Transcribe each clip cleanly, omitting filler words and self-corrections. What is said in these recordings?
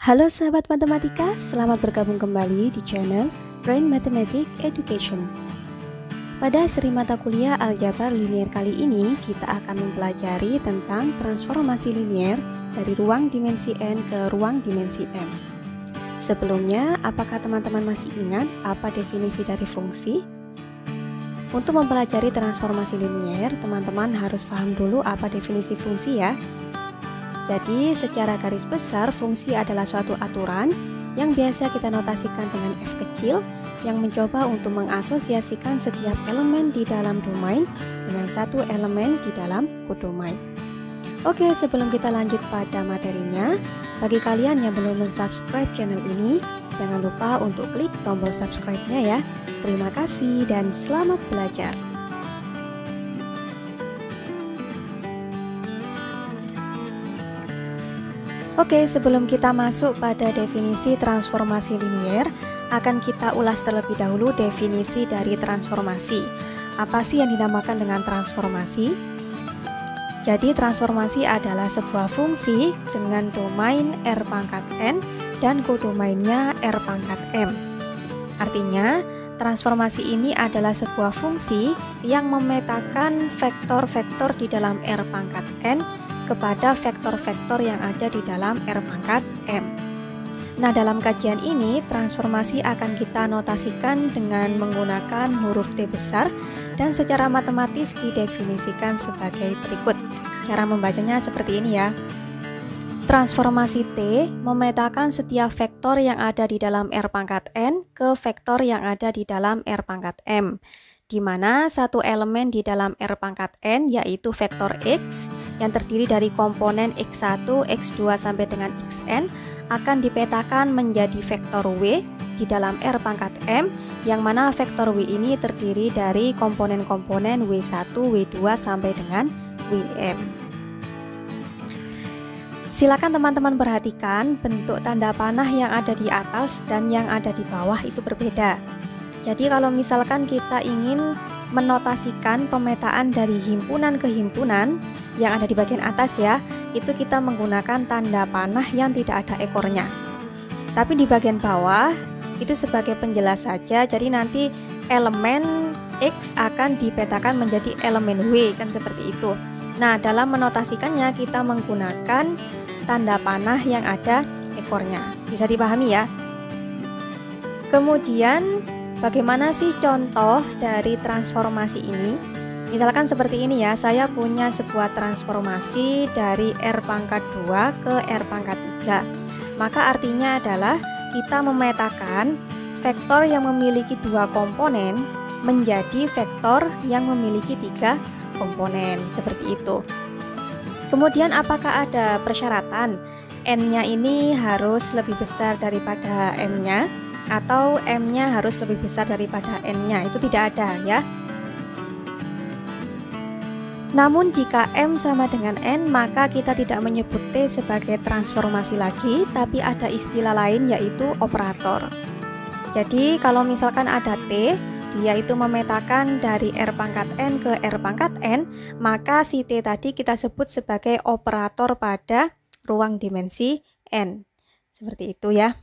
Halo sahabat matematika, selamat bergabung kembali di channel Brain Mathematics Education. Pada seri mata kuliah aljabar linier kali ini, kita akan mempelajari tentang transformasi linier dari ruang dimensi N ke ruang dimensi M. Sebelumnya, apakah teman-teman masih ingat apa definisi dari fungsi? Untuk mempelajari transformasi linier, teman-teman harus paham dulu apa definisi fungsi ya. Jadi, secara garis besar, fungsi adalah suatu aturan yang biasa kita notasikan dengan F kecil yang mencoba untuk mengasosiasikan setiap elemen di dalam domain dengan satu elemen di dalam kodomain. Oke, sebelum kita lanjut pada materinya, bagi kalian yang belum subscribe channel ini, jangan lupa untuk klik tombol subscribe-nya ya. Terima kasih dan selamat belajar. Oke, sebelum kita masuk pada definisi transformasi linier, akan kita ulas terlebih dahulu definisi dari transformasi. Apa sih yang dinamakan dengan transformasi? Jadi, transformasi adalah sebuah fungsi dengan domain R pangkat N dan kodomainnya R pangkat M. Artinya, transformasi ini adalah sebuah fungsi yang memetakan vektor-vektor di dalam R pangkat N kepada vektor-vektor yang ada di dalam R pangkat M. Nah, dalam kajian ini, transformasi akan kita notasikan dengan menggunakan huruf T besar dan secara matematis didefinisikan sebagai berikut. Cara membacanya seperti ini ya. Transformasi T memetakan setiap vektor yang ada di dalam R pangkat N ke vektor yang ada di dalam R pangkat M, di mana satu elemen di dalam R pangkat N yaitu vektor X yang terdiri dari komponen X1, X2 sampai dengan Xn akan dipetakan menjadi vektor W di dalam R pangkat M, yang mana vektor W ini terdiri dari komponen-komponen W1, W2 sampai dengan Wm. Silakan teman-teman perhatikan bentuk tanda panah yang ada di atas dan yang ada di bawah itu berbeda. Jadi kalau misalkan kita ingin menotasikan pemetaan dari himpunan ke himpunan yang ada di bagian atas ya, itu kita menggunakan tanda panah yang tidak ada ekornya. Tapi di bagian bawah itu sebagai penjelas saja, jadi nanti elemen X akan dipetakan menjadi elemen W, kan seperti itu. Nah, dalam menotasikannya kita menggunakan tanda panah yang ada ekornya. Bisa dipahami ya? Kemudian bagaimana sih contoh dari transformasi ini? Misalkan seperti ini ya, saya punya sebuah transformasi dari R pangkat 2 ke R pangkat 3. Maka artinya adalah kita memetakan vektor yang memiliki 2 komponen menjadi vektor yang memiliki 3 komponen, seperti itu. Kemudian apakah ada persyaratan? N-nya ini harus lebih besar daripada M-nya, atau M-nya harus lebih besar daripada N-nya, itu tidak ada ya. Namun jika M sama dengan N, maka kita tidak menyebut T sebagai transformasi lagi, tapi ada istilah lain yaitu operator. Jadi kalau misalkan ada T, dia itu memetakan dari R pangkat N ke R pangkat N, maka si T tadi kita sebut sebagai operator pada ruang dimensi N. Seperti itu ya.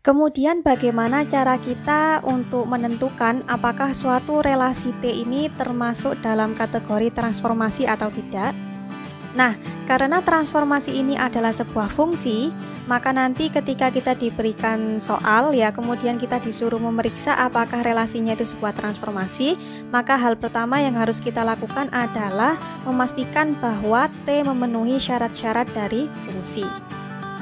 Kemudian bagaimana cara kita untuk menentukan apakah suatu relasi T ini termasuk dalam kategori transformasi atau tidak? Nah, karena transformasi ini adalah sebuah fungsi, maka nanti ketika kita diberikan soal ya, kemudian kita disuruh memeriksa apakah relasinya itu sebuah transformasi, maka hal pertama yang harus kita lakukan adalah memastikan bahwa T memenuhi syarat-syarat dari fungsi.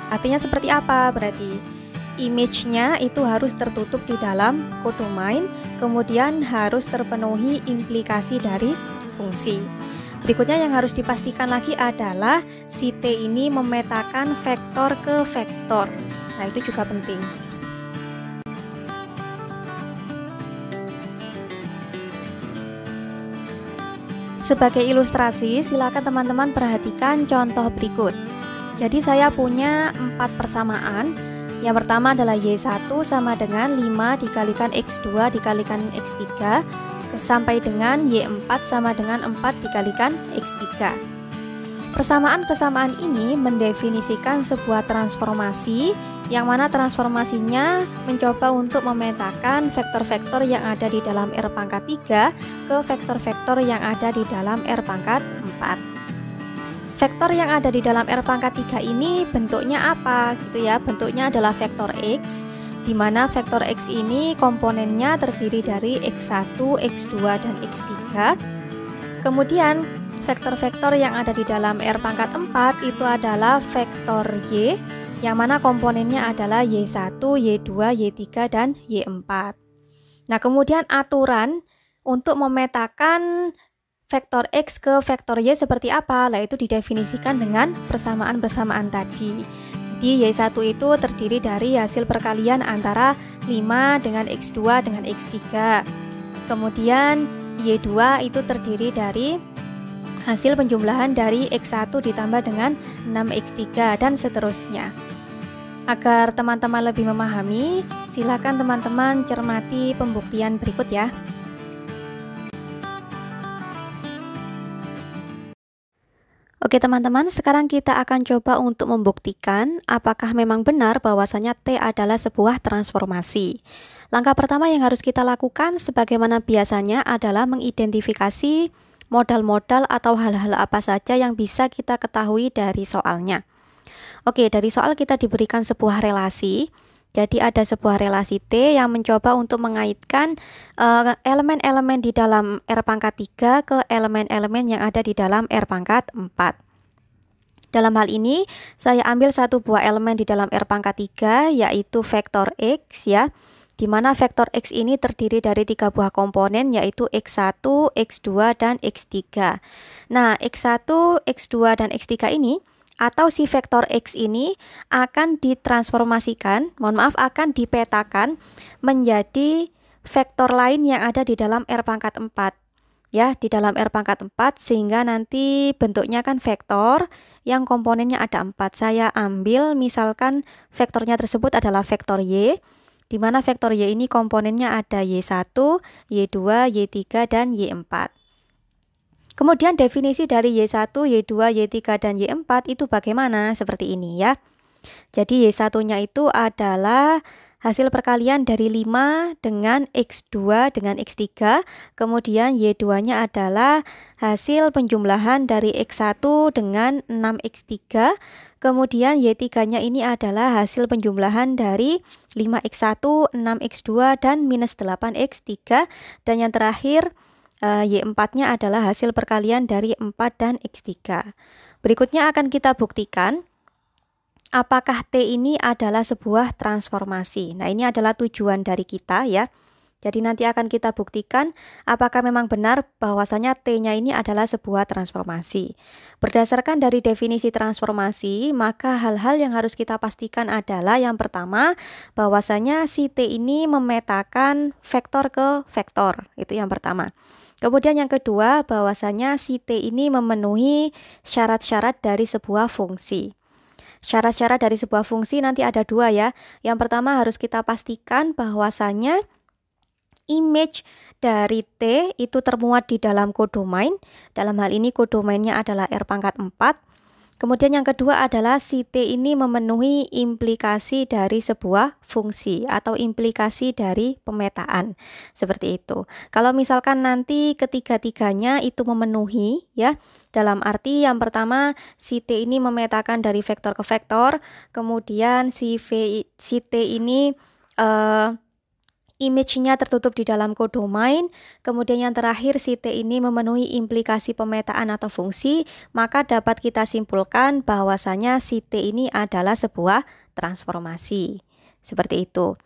Artinya seperti apa? Berarti image-nya itu harus tertutup di dalam kodomain, kemudian harus terpenuhi implikasi dari fungsi. Berikutnya yang harus dipastikan lagi adalah si T ini memetakan vektor ke vektor. Nah, itu juga penting. Sebagai ilustrasi, silakan teman-teman perhatikan contoh berikut. Jadi saya punya 4 persamaan. Yang pertama adalah Y1 sama dengan 5 dikalikan X2 dikalikan X3 sampai dengan Y4 sama dengan 4 dikalikan X3. Persamaan-persamaan ini mendefinisikan sebuah transformasi yang mana transformasinya mencoba untuk memetakan vektor-vektor yang ada di dalam R pangkat 3 ke vektor-vektor yang ada di dalam R pangkat 4. Vektor yang ada di dalam R pangkat 3 ini bentuknya apa gitu ya? Bentuknya adalah vektor X, di mana vektor X ini komponennya terdiri dari X1, X2, dan X3. Kemudian vektor-vektor yang ada di dalam R pangkat 4 itu adalah vektor Y, yang mana komponennya adalah Y1, Y2, Y3, dan Y4. Nah, kemudian aturan untuk memetakan vektor X ke vektor Y seperti apa? Nah, itu didefinisikan dengan persamaan-persamaan tadi. Jadi Y1 itu terdiri dari hasil perkalian antara 5 dengan X2 dengan X3. Kemudian Y2 itu terdiri dari hasil penjumlahan dari X1 ditambah dengan 6X3 dan seterusnya. Agar teman-teman lebih memahami, silakan teman-teman cermati pembuktian berikut ya. Oke teman-teman, sekarang kita akan coba untuk membuktikan apakah memang benar bahwasanya T adalah sebuah transformasi. Langkah pertama yang harus kita lakukan sebagaimana biasanya adalah mengidentifikasi modal-modal atau hal-hal apa saja yang bisa kita ketahui dari soalnya. Oke, dari soal kita diberikan sebuah relasi. Jadi ada sebuah relasi T yang mencoba untuk mengaitkan elemen-elemen di dalam R pangkat 3 ke elemen-elemen yang ada di dalam R pangkat 4. Dalam hal ini, saya ambil satu buah elemen di dalam R pangkat 3, yaitu vektor X ya, di mana vektor X ini terdiri dari 3 buah komponen, yaitu X1, X2, dan X3. Nah, X1, X2, dan X3 ini atau si vektor X ini akan ditransformasikan, akan dipetakan menjadi vektor lain yang ada di dalam R pangkat 4 ya, di dalam R pangkat 4, sehingga nanti bentuknya kan vektor yang komponennya ada 4. Saya ambil misalkan vektornya tersebut adalah vektor Y, di mana vektor Y ini komponennya ada Y1, Y2, Y3, dan Y4. Kemudian definisi dari Y1, Y2, Y3, dan Y4 itu bagaimana? Seperti ini ya. Jadi Y1-nya itu adalah hasil perkalian dari 5 dengan X2 dengan X3. Kemudian Y2-nya adalah hasil penjumlahan dari X1 dengan 6X3. Kemudian Y3-nya ini adalah hasil penjumlahan dari 5X1, 6X2, dan minus 8X3. Dan yang terakhir, Y4-nya adalah hasil perkalian dari 4 dan X3. Berikutnya akan kita buktikan apakah T ini adalah sebuah transformasi. Nah, ini adalah tujuan dari kita ya. Jadi nanti akan kita buktikan apakah memang benar bahwasanya T-nya ini adalah sebuah transformasi. Berdasarkan dari definisi transformasi, maka hal-hal yang harus kita pastikan adalah yang pertama, bahwasanya si T ini memetakan vektor ke vektor. Itu yang pertama. Kemudian yang kedua, bahwasanya si T ini memenuhi syarat-syarat dari sebuah fungsi. Syarat-syarat dari sebuah fungsi nanti ada dua ya. Yang pertama harus kita pastikan bahwasanya image dari T itu termuat di dalam kodomain. Dalam hal ini kodomainnya adalah R pangkat 4. Kemudian yang kedua adalah si T ini memenuhi implikasi dari sebuah fungsi atau implikasi dari pemetaan. Seperti itu. Kalau misalkan nanti ketiga-tiganya itu memenuhi ya, dalam arti yang pertama si T ini memetakan dari vektor ke vektor, kemudian si T ini image-nya tertutup di dalam kodomain, kemudian yang terakhir si T ini memenuhi implikasi pemetaan atau fungsi, maka dapat kita simpulkan bahwasanya si T ini adalah sebuah transformasi. Seperti itu.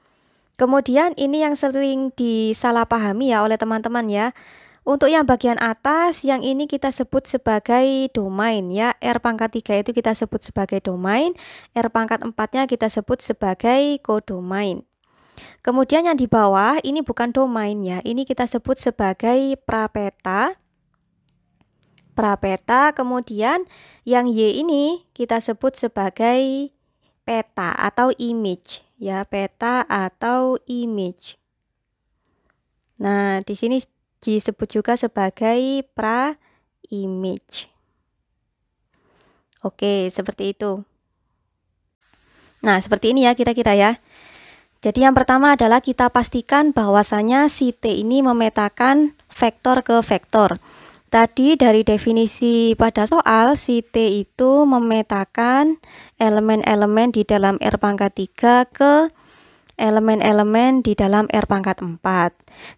Kemudian ini yang sering disalahpahami ya oleh teman-teman ya. Untuk yang bagian atas, yang ini kita sebut sebagai domain ya. R pangkat 3 itu kita sebut sebagai domain, R pangkat 4-nya kita sebut sebagai kodomain. Kemudian yang di bawah ini bukan domain ya, ini kita sebut sebagai prapeta. Kemudian yang Y ini kita sebut sebagai peta atau image ya, peta atau image. Nah, di sini disebut juga sebagai pra-image. Oke, seperti itu. Nah, seperti ini ya kira-kira ya. Jadi yang pertama adalah kita pastikan bahwasanya si T ini memetakan vektor ke vektor. Tadi dari definisi pada soal, si T itu memetakan elemen-elemen di dalam R pangkat 3 ke elemen-elemen di dalam R pangkat 4.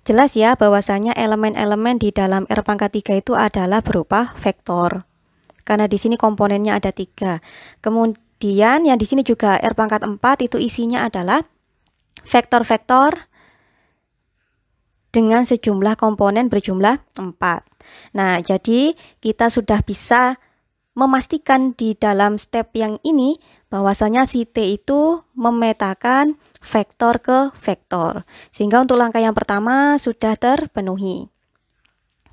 Jelas ya bahwasanya elemen-elemen di dalam R pangkat 3 itu adalah berupa vektor. Karena di sini komponennya ada 3. Kemudian yang di sini juga R pangkat 4 itu isinya adalah vektor-vektor dengan sejumlah komponen berjumlah 4. Nah, jadi kita sudah bisa memastikan di dalam step yang ini bahwasanya si T itu memetakan vektor ke vektor. Sehingga untuk langkah yang pertama sudah terpenuhi.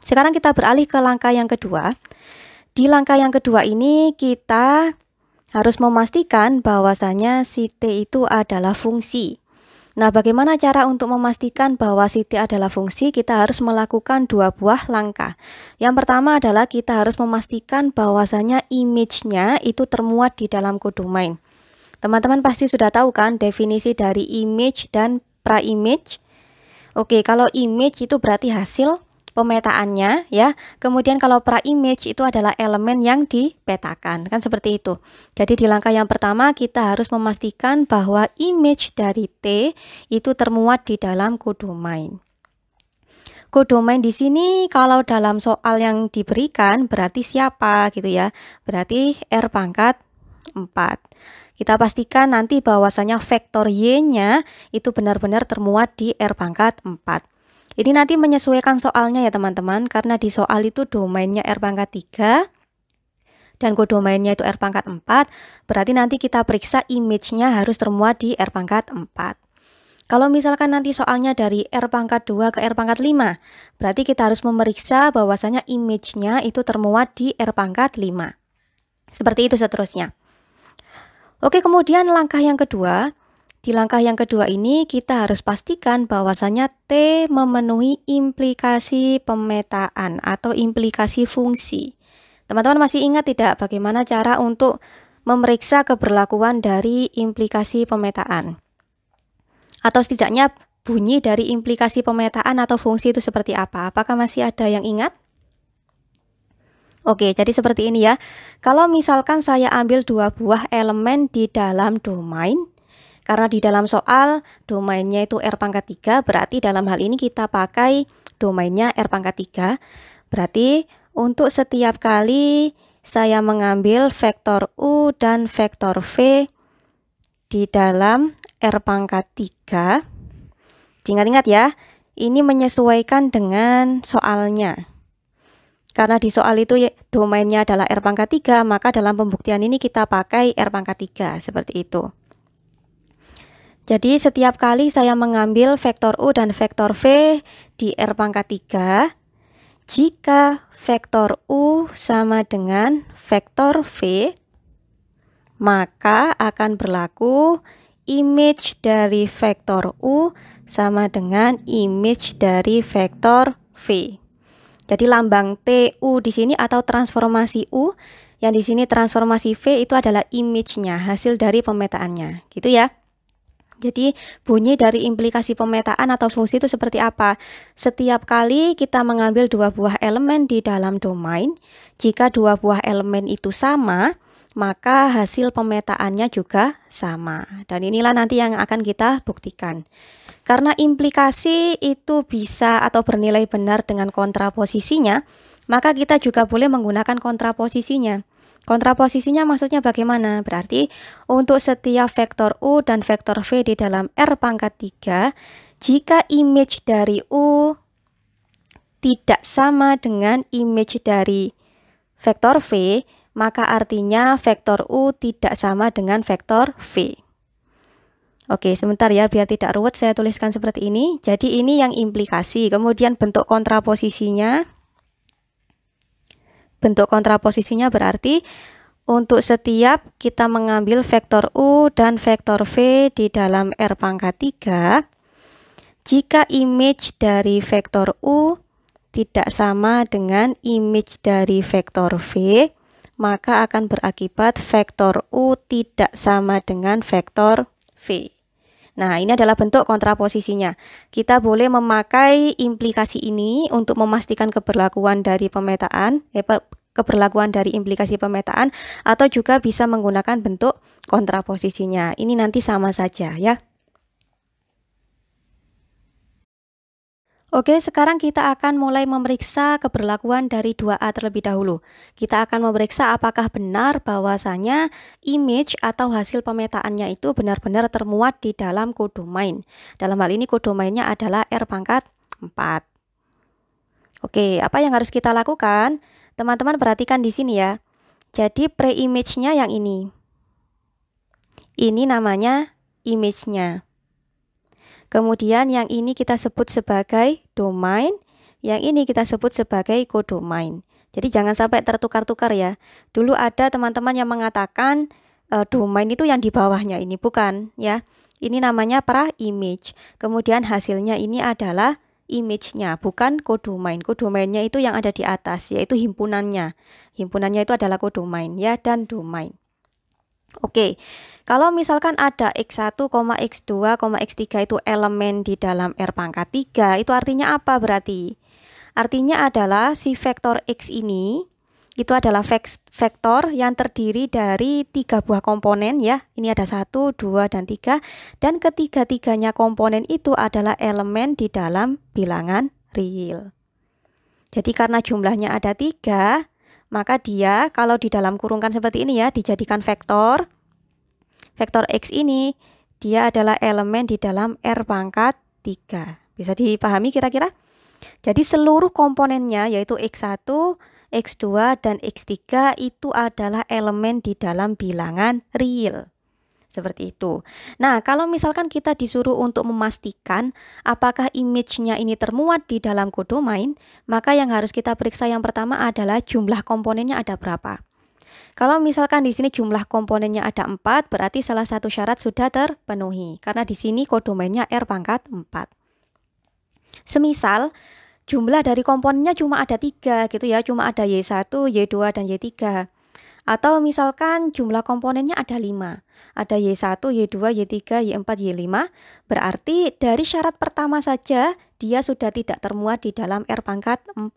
Sekarang kita beralih ke langkah yang kedua. Di langkah yang kedua ini kita harus memastikan bahwasanya si T itu adalah fungsi. Nah, bagaimana cara untuk memastikan bahwa si T adalah fungsi? Kita harus melakukan dua buah langkah. Yang pertama adalah kita harus memastikan bahwasanya image-nya itu termuat di dalam codomain. Teman-teman pasti sudah tahu kan definisi dari image dan pra-image. Oke, kalau image itu berarti hasil pemetaannya ya. Kemudian kalau pra-image itu adalah elemen yang dipetakan, kan seperti itu. Jadi di langkah yang pertama kita harus memastikan bahwa image dari T itu termuat di dalam codomain. Codomain di sini kalau dalam soal yang diberikan berarti siapa gitu ya. Berarti R pangkat 4. Kita pastikan nanti bahwasanya vektor Y-nya itu benar-benar termuat di R pangkat 4. Ini nanti menyesuaikan soalnya ya teman-teman, karena di soal itu domainnya R pangkat 3 dan kodomainnya itu R pangkat 4, berarti nanti kita periksa image-nya harus termuat di R pangkat 4. Kalau misalkan nanti soalnya dari R pangkat 2 ke R pangkat 5, berarti kita harus memeriksa bahwasanya image-nya itu termuat di R pangkat 5. Seperti itu seterusnya. Oke, kemudian langkah yang kedua. Di langkah yang kedua ini kita harus pastikan bahwasanya T memenuhi implikasi pemetaan atau implikasi fungsi. Teman-teman masih ingat tidak bagaimana cara untuk memeriksa keberlakuan dari implikasi pemetaan? Atau setidaknya bunyi dari implikasi pemetaan atau fungsi itu seperti apa? Apakah masih ada yang ingat? Oke, jadi seperti ini ya. Kalau misalkan saya ambil dua buah elemen di dalam domain, karena di dalam soal domainnya itu R pangkat 3, berarti dalam hal ini kita pakai domainnya R pangkat 3. Berarti untuk setiap kali saya mengambil vektor U dan vektor V di dalam R pangkat 3, ingat-ingat ya, ini menyesuaikan dengan soalnya. Karena di soal itu domainnya adalah R pangkat 3, maka dalam pembuktian ini kita pakai R pangkat 3, seperti itu. Jadi setiap kali saya mengambil vektor U dan vektor V di R pangkat 3, jika vektor U sama dengan vektor V, maka akan berlaku image dari vektor U sama dengan image dari vektor V. Jadi lambang TU di sini atau transformasi U, yang di sini transformasi V itu adalah image-nya, hasil dari pemetaannya. Gitu ya. Jadi bunyi dari implikasi pemetaan atau fungsi itu seperti apa? Setiap kali kita mengambil dua buah elemen di dalam domain, jika dua buah elemen itu sama, maka hasil pemetaannya juga sama. Dan inilah nanti yang akan kita buktikan. Karena implikasi itu bisa atau bernilai benar dengan kontraposisinya, maka kita juga boleh menggunakan kontraposisinya. Kontraposisinya maksudnya bagaimana? Berarti untuk setiap vektor U dan vektor V di dalam R pangkat 3, jika image dari U tidak sama dengan image dari vektor V, maka artinya vektor U tidak sama dengan vektor V. Oke, sebentar ya, biar tidak ruwet saya tuliskan seperti ini. Jadi ini yang implikasi, kemudian bentuk kontraposisinya. Bentuk kontraposisinya berarti untuk setiap kita mengambil vektor U dan vektor V di dalam R pangkat 3, jika image dari vektor U tidak sama dengan image dari vektor V, maka akan berakibat vektor U tidak sama dengan vektor V. Nah, ini adalah bentuk kontraposisinya. Kita boleh memakai implikasi ini untuk memastikan keberlakuan dari pemetaan, keberlakuan dari implikasi pemetaan, atau juga bisa menggunakan bentuk kontraposisinya. Ini nanti sama saja ya. Oke, sekarang kita akan mulai memeriksa keberlakuan dari 2A terlebih dahulu. Kita akan memeriksa apakah benar bahwasanya image atau hasil pemetaannya itu benar-benar termuat di dalam kodomain. Dalam hal ini kodomainnya adalah R pangkat 4. Oke, apa yang harus kita lakukan? Teman-teman perhatikan di sini ya. Jadi pre-image-nya yang ini. Ini namanya image-nya. Kemudian yang ini kita sebut sebagai domain, yang ini kita sebut sebagai kodomain. Jadi jangan sampai tertukar-tukar ya. Dulu ada teman-teman yang mengatakan domain itu yang di bawahnya, ini bukan ya. Ini namanya pra-image. Kemudian hasilnya ini adalah image-nya, bukan kodomain. Kodomainnya itu yang ada di atas, yaitu himpunannya. Himpunannya itu adalah kodomain ya, dan domain. Oke, kalau misalkan ada X1, X2, X3 itu elemen di dalam R pangkat 3, itu artinya apa berarti? Artinya adalah si vektor X ini, itu adalah vektor yang terdiri dari 3 buah komponen ya. Ini ada 1, 2, dan 3. Dan ketiga-tiganya komponen itu adalah elemen di dalam bilangan real. Jadi karena jumlahnya ada 3, maka dia kalau di dalam kurungkan seperti ini ya, dijadikan vektor. Vektor X ini dia adalah elemen di dalam R pangkat 3. Bisa dipahami kira-kira? Jadi seluruh komponennya yaitu X1, X2, dan X3 itu adalah elemen di dalam bilangan real. Seperti itu. Nah, kalau misalkan kita disuruh untuk memastikan apakah image-nya ini termuat di dalam kodomain, maka yang harus kita periksa yang pertama adalah jumlah komponennya ada berapa. Kalau misalkan di sini jumlah komponennya ada 4, berarti salah satu syarat sudah terpenuhi. Karena di sini kodomainnya R pangkat 4. Semisal jumlah dari komponennya cuma ada 3 gitu ya, cuma ada Y1, Y2, dan Y3. Atau misalkan jumlah komponennya ada 5. Ada Y1, Y2, Y3, Y4, Y5. Berarti dari syarat pertama saja dia sudah tidak termuat di dalam R pangkat 4.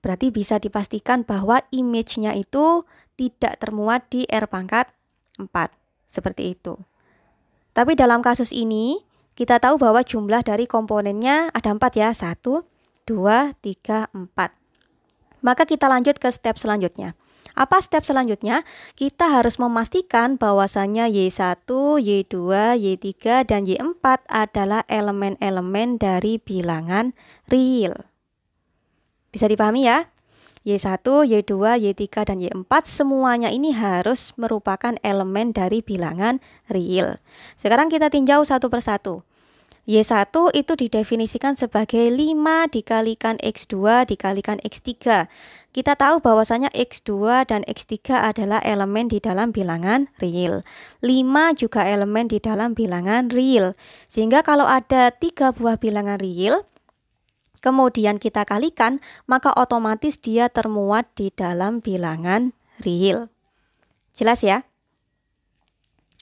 Berarti bisa dipastikan bahwa image-nya itu tidak termuat di R pangkat 4. Seperti itu. Tapi dalam kasus ini kita tahu bahwa jumlah dari komponennya ada 4 ya. 1, 2, 3, 4. Maka kita lanjut ke step selanjutnya. Apa step selanjutnya? Kita harus memastikan bahwasannya Y1, Y2, Y3, dan Y4 adalah elemen-elemen dari bilangan real. Bisa dipahami ya? Y1, Y2, Y3, dan Y4 semuanya ini harus merupakan elemen dari bilangan real. Sekarang kita tinjau satu persatu. Y1 itu didefinisikan sebagai 5 dikalikan X2 dikalikan X3. Kita tahu bahwasanya X2 dan X3 adalah elemen di dalam bilangan real. 5 juga elemen di dalam bilangan real. Sehingga kalau ada 3 buah bilangan real, kemudian kita kalikan, maka otomatis dia termuat di dalam bilangan real. Jelas ya?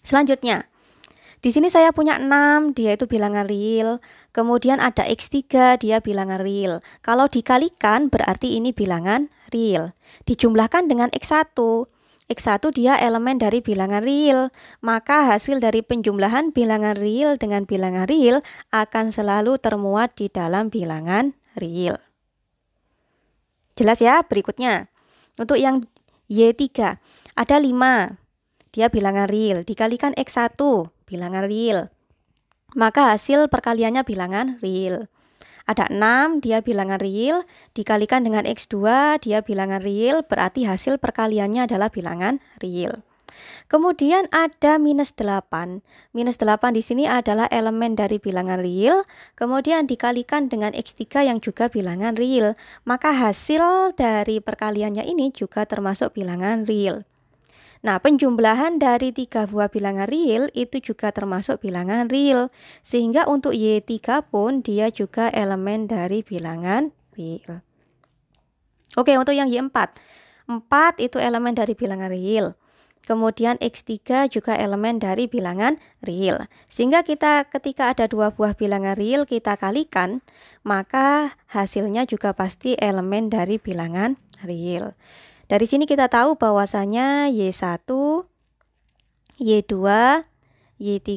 Selanjutnya. Di sini saya punya 6, dia itu bilangan real. Kemudian ada X3, dia bilangan real. Kalau dikalikan berarti ini bilangan real. Dijumlahkan dengan X1. X1 dia elemen dari bilangan real. Maka hasil dari penjumlahan bilangan real dengan bilangan real akan selalu termuat di dalam bilangan real. Jelas ya? Berikutnya. Untuk yang Y3, ada 5. Dia bilangan real. Dikalikan X1. Bilangan real. Maka hasil perkaliannya bilangan real. Ada 6, dia bilangan real. Dikalikan dengan X2, dia bilangan real. Berarti hasil perkaliannya adalah bilangan real. Kemudian ada minus 8. Minus 8 di sini adalah elemen dari bilangan real. Kemudian dikalikan dengan X3 yang juga bilangan real. Maka hasil dari perkaliannya ini juga termasuk bilangan real. Nah, penjumlahan dari 3 buah bilangan real itu juga termasuk bilangan real. Sehingga untuk Y3 pun dia juga elemen dari bilangan real. Oke, untuk yang Y4. 4 itu elemen dari bilangan real. Kemudian X3 juga elemen dari bilangan real. Sehingga kita ketika ada dua buah bilangan real kita kalikan, maka hasilnya juga pasti elemen dari bilangan real. Dari sini kita tahu bahwasanya Y1, Y2, Y3,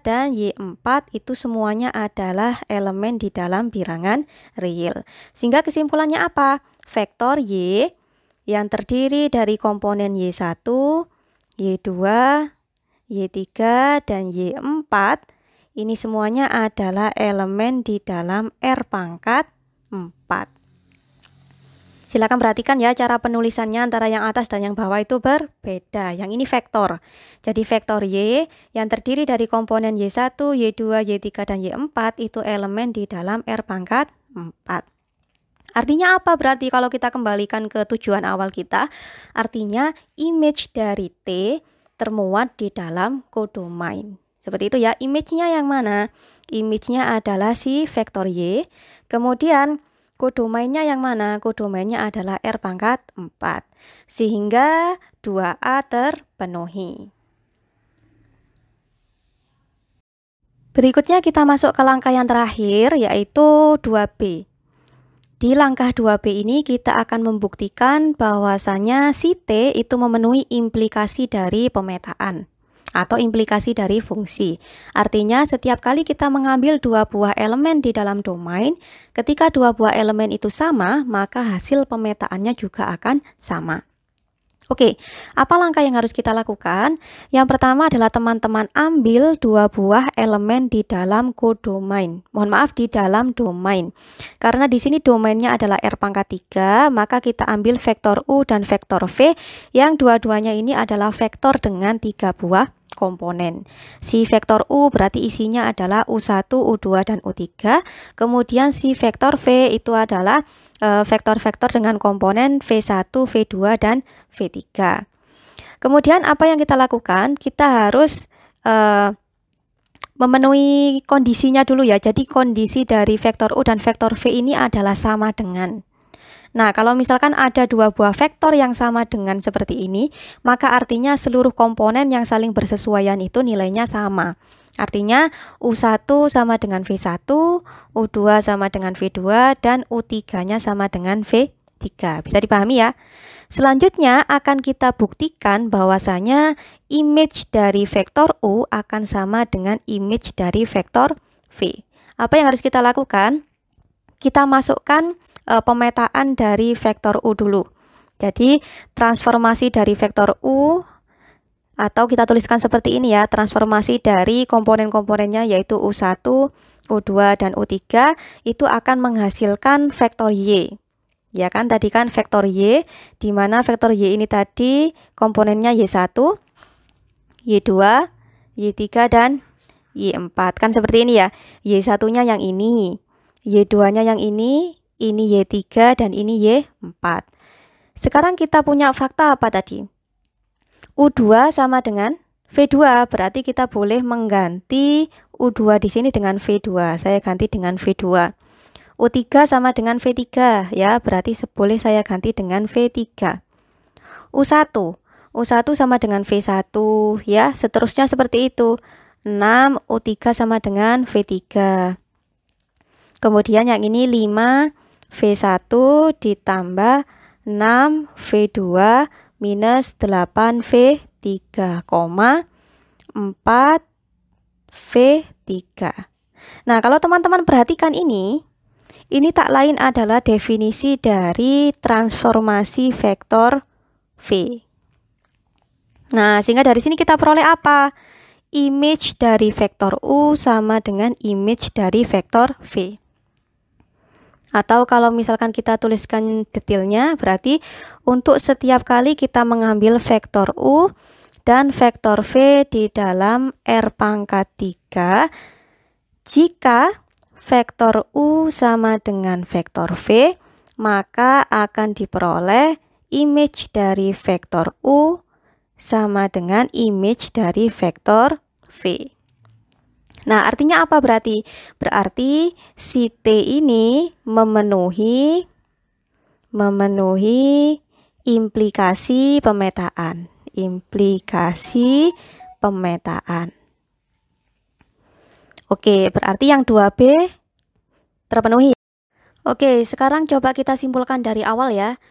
dan Y4 itu semuanya adalah elemen di dalam bilangan real. Sehingga kesimpulannya apa? Vektor Y yang terdiri dari komponen Y1, Y2, Y3, dan Y4 ini semuanya adalah elemen di dalam R pangkat 4. Silakan perhatikan ya cara penulisannya antara yang atas dan yang bawah itu berbeda. Yang ini vektor. Jadi vektor Y yang terdiri dari komponen Y1, Y2, Y3, dan Y4 itu elemen di dalam R pangkat 4. Artinya apa berarti kalau kita kembalikan ke tujuan awal kita? Artinya image dari T termuat di dalam codomain. Seperti itu ya, image-nya yang mana? Image-nya adalah si vektor Y. Kemudian codomainnya yang mana? Codomainnya adalah R pangkat 4. Sehingga 2A terpenuhi. Berikutnya kita masuk ke langkah yang terakhir yaitu 2B. Di langkah 2B ini kita akan membuktikan bahwasanya si T itu memenuhi implikasi dari pemetaan atau implikasi dari fungsi. Artinya setiap kali kita mengambil dua buah elemen di dalam domain, ketika dua buah elemen itu sama, maka hasil pemetaannya juga akan sama. Oke, apa langkah yang harus kita lakukan? Yang pertama adalah teman-teman ambil dua buah elemen di dalam codomain. Mohon maaf, di dalam domain. Karena di sini domainnya adalah R pangkat 3, maka kita ambil vektor U dan vektor V yang dua-duanya ini adalah vektor dengan 3 buah komponen. Si vektor U berarti isinya adalah U1, U2, dan U3. Kemudian si vektor V itu adalah vektor-vektor dengan komponen V1, V2, dan V3. Kemudian apa yang kita lakukan? Kita harus memenuhi kondisinya dulu ya. Jadi kondisi dari vektor U dan vektor V ini adalah sama dengan. Nah, kalau misalkan ada dua buah vektor yang sama dengan seperti ini, maka artinya seluruh komponen yang saling bersesuaian itu nilainya sama. Artinya U1 sama dengan V1, U2 sama dengan V2, dan U3-nya sama dengan V3. Bisa dipahami ya? Selanjutnya akan kita buktikan bahwasanya image dari vektor U akan sama dengan image dari vektor V. Apa yang harus kita lakukan? Kita masukkan pemetaan dari vektor U dulu. Jadi transformasi dari vektor U, atau kita tuliskan seperti ini ya, transformasi dari komponen-komponennya yaitu U1, U2, dan U3 itu akan menghasilkan vektor Y. Ya kan, tadi kan vektor Y, di mana vektor Y ini tadi komponennya Y1, Y2, Y3, dan Y4. Kan seperti ini ya, Y1-nya yang ini, Y2-nya yang ini Y3, dan ini Y4. Sekarang kita punya fakta apa tadi? U2 sama dengan V2, berarti kita boleh mengganti U2 di sini dengan V2. Saya ganti dengan V2. U3 sama dengan V3 ya, berarti boleh saya ganti dengan V3. U1 sama dengan V1 ya, seterusnya seperti itu. 6 U3 sama dengan V3. Kemudian yang ini 5 V1 ditambah 6 V2 minus 8 V3, 4 V3. Nah, kalau teman-teman perhatikan ini tak lain adalah definisi dari transformasi vektor V. Nah, sehingga dari sini kita peroleh apa? Image dari vektor U sama dengan image dari vektor V. Atau kalau misalkan kita tuliskan detailnya, berarti untuk setiap kali kita mengambil vektor U dan vektor V di dalam R pangkat 3, jika vektor U sama dengan vektor V, maka akan diperoleh image dari vektor U sama dengan image dari vektor V. Nah, artinya apa berarti? Berarti si T ini memenuhi Implikasi pemetaan. Implikasi pemetaan. Oke, berarti yang 2B terpenuhi. Oke, sekarang coba kita simpulkan dari awal ya.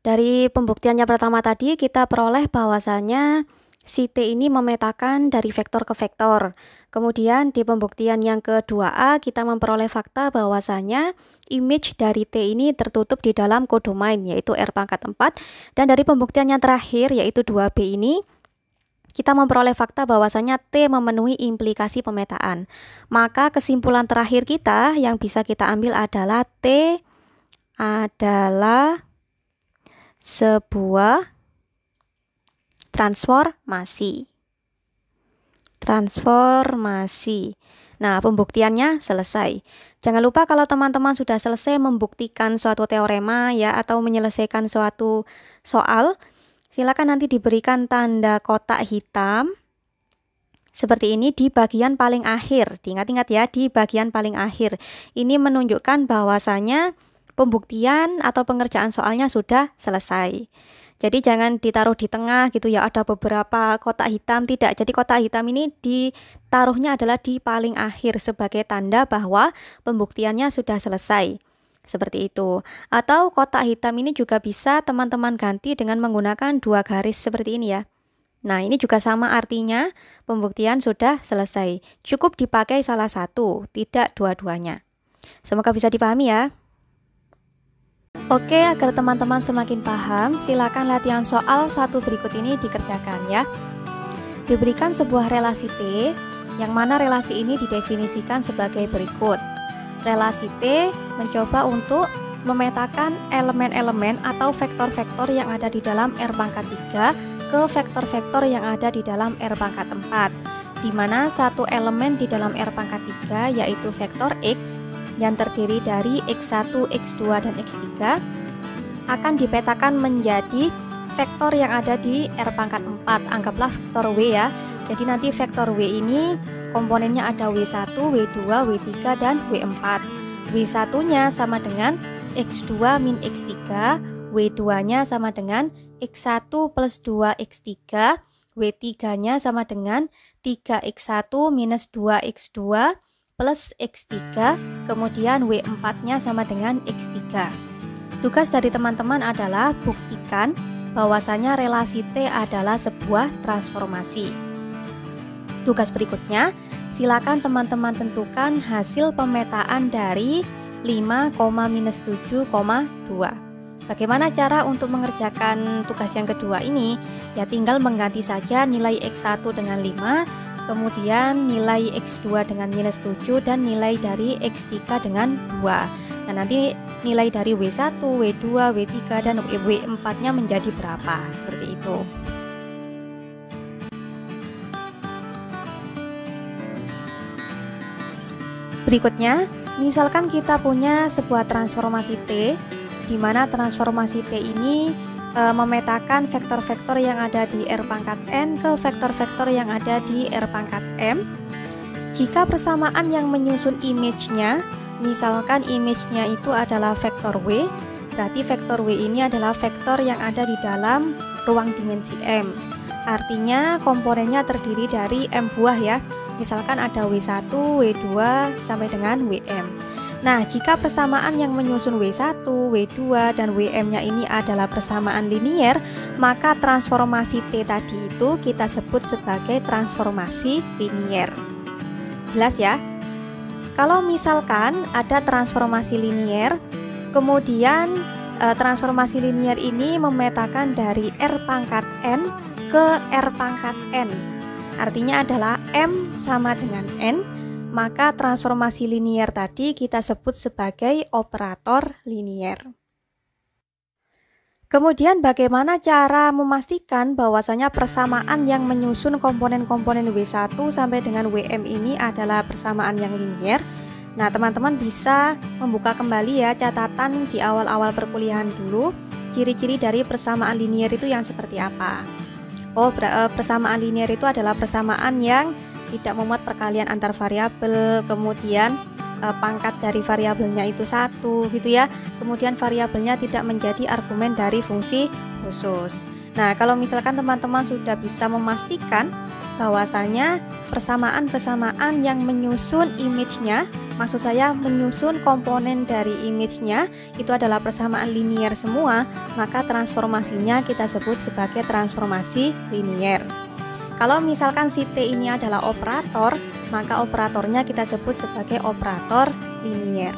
Dari pembuktiannya pertama tadi kita peroleh bahwasanya si T ini memetakan dari vektor ke vektor. Kemudian di pembuktian yang kedua A kita memperoleh fakta bahwasanya image dari T ini tertutup di dalam kodomain yaitu R⁴. Dan dari pembuktian yang terakhir yaitu 2B ini kita memperoleh fakta bahwasanya T memenuhi implikasi pemetaan. Maka kesimpulan terakhir kita yang bisa kita ambil adalah T adalah sebuah transformasi. Transformasi. Nah, pembuktiannya selesai. Jangan lupa kalau teman-teman sudah selesai membuktikan suatu teorema ya atau menyelesaikan suatu soal, silakan nanti diberikan tanda kotak hitam seperti ini di bagian paling akhir. Diingat-ingat ya, di bagian paling akhir. Ini menunjukkan bahwasanya pembuktian atau pengerjaan soalnya sudah selesai. Jadi jangan ditaruh di tengah gitu ya, ada beberapa kotak hitam, tidak. Jadi kotak hitam ini ditaruhnya adalah di paling akhir sebagai tanda bahwa pembuktiannya sudah selesai. Seperti itu. Atau kotak hitam ini juga bisa teman-teman ganti dengan menggunakan 2 garis seperti ini ya. Nah, ini juga sama artinya pembuktian sudah selesai. Cukup dipakai salah satu, tidak dua-duanya. Semoga bisa dipahami ya. Oke, agar teman-teman semakin paham, silakan latihan soal satu berikut ini dikerjakan ya. Diberikan sebuah relasi T, yang mana relasi ini didefinisikan sebagai berikut. Relasi T mencoba untuk memetakan elemen-elemen atau vektor-vektor yang ada di dalam R⁴ ke vektor-vektor yang ada di dalam R⁴, di mana satu elemen di dalam R⁴ yaitu vektor X yang terdiri dari X1, X2, dan X3 akan dipetakan menjadi vektor yang ada di R⁴. Anggaplah vektor W ya. Jadi nanti vektor W ini komponennya ada W1, W2, W3, dan W4. W1-nya sama dengan X2 min X3, W2-nya sama dengan X1 plus 2X3, W3-nya sama dengan 3X1 minus 2X2 plus X3, kemudian W4-nya sama dengan X3. Tugas dari teman-teman adalah buktikan bahwasanya relasi T adalah sebuah transformasi. Tugas berikutnya, silakan teman-teman tentukan hasil pemetaan dari 5,-7,2. Bagaimana cara untuk mengerjakan tugas yang kedua ini? Ya tinggal mengganti saja nilai X1 dengan 5, kemudian nilai X2 dengan -7, dan nilai dari X3 dengan 2. Nah, nanti nilai dari W1, W2, W3, dan W4-nya menjadi berapa? Seperti itu. Berikutnya, misalkan kita punya sebuah transformasi T, di mana transformasi T ini memetakan vektor-vektor yang ada di R⁴n ke vektor-vektor yang ada di R⁴m. Jika persamaan yang menyusun image-nya, misalkan image-nya itu adalah vektor W, berarti vektor W ini adalah vektor yang ada di dalam ruang dimensi M. Artinya komponennya terdiri dari M buah ya. Misalkan ada W1, W2 sampai dengan Wm. Nah, jika persamaan yang menyusun W1, W2, dan Wm-nya ini adalah persamaan linier, maka transformasi T tadi itu kita sebut sebagai transformasi linier. Jelas ya? Kalau misalkan ada transformasi linier, kemudian transformasi linier ini memetakan dari R⁴n ke R⁴n. Artinya adalah M sama dengan N, maka transformasi linier tadi kita sebut sebagai operator linier. Kemudian bagaimana cara memastikan bahwasanya persamaan yang menyusun komponen-komponen W1 sampai dengan Wm ini adalah persamaan yang linier? Nah, teman-teman bisa membuka kembali ya catatan di awal-awal perkuliahan dulu, ciri-ciri dari persamaan linier itu yang seperti apa. Persamaan linier itu adalah persamaan yang tidak memuat perkalian antar variabel, kemudian pangkat dari variabelnya itu 1 gitu ya. Kemudian variabelnya tidak menjadi argumen dari fungsi khusus. Nah, kalau misalkan teman-teman sudah bisa memastikan bahwasanya persamaan-persamaan yang menyusun image-nya, maksud saya menyusun komponen dari image-nya itu adalah persamaan linier semua, maka transformasinya kita sebut sebagai transformasi linier. Kalau misalkan si T ini adalah operator, maka operatornya kita sebut sebagai operator linier.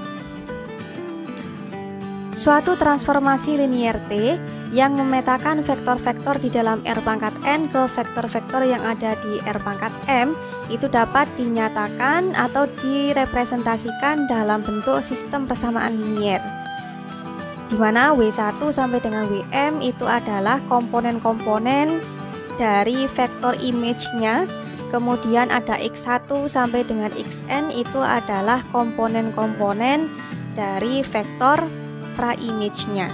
Suatu transformasi linier T yang memetakan vektor-vektor di dalam R pangkat N ke vektor-vektor yang ada di R pangkat M itu dapat dinyatakan atau direpresentasikan dalam bentuk sistem persamaan linier, di mana W1 sampai dengan Wm itu adalah komponen-komponen dari vektor image-nya, kemudian ada X1 sampai dengan Xn itu adalah komponen-komponen dari vektor pra-image-nya.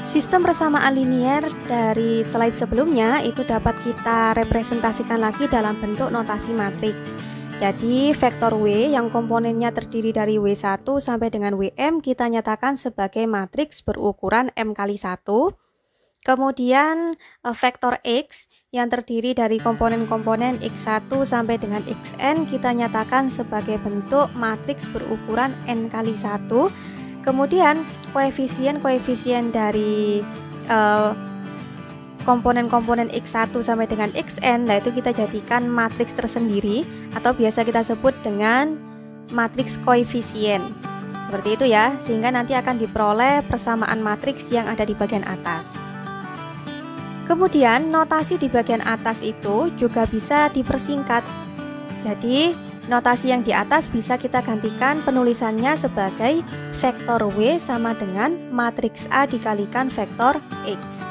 Sistem persamaan linier dari slide sebelumnya itu dapat kita representasikan lagi dalam bentuk notasi matriks. Jadi vektor W yang komponennya terdiri dari W1 sampai dengan Wm kita nyatakan sebagai matriks berukuran M kali 1. Kemudian vektor X yang terdiri dari komponen-komponen X1 sampai dengan Xn kita nyatakan sebagai bentuk matriks berukuran N kali 1. Kemudian koefisien-koefisien dari komponen-komponen X1 sampai dengan Xn, nah itu kita jadikan matriks tersendiri atau biasa kita sebut dengan matriks koefisien. Seperti itu ya, sehingga nanti akan diperoleh persamaan matriks yang ada di bagian atas. Kemudian notasi di bagian atas itu juga bisa dipersingkat. Jadi notasi yang di atas bisa kita gantikan penulisannya sebagai vektor W sama dengan matriks A dikalikan vektor X.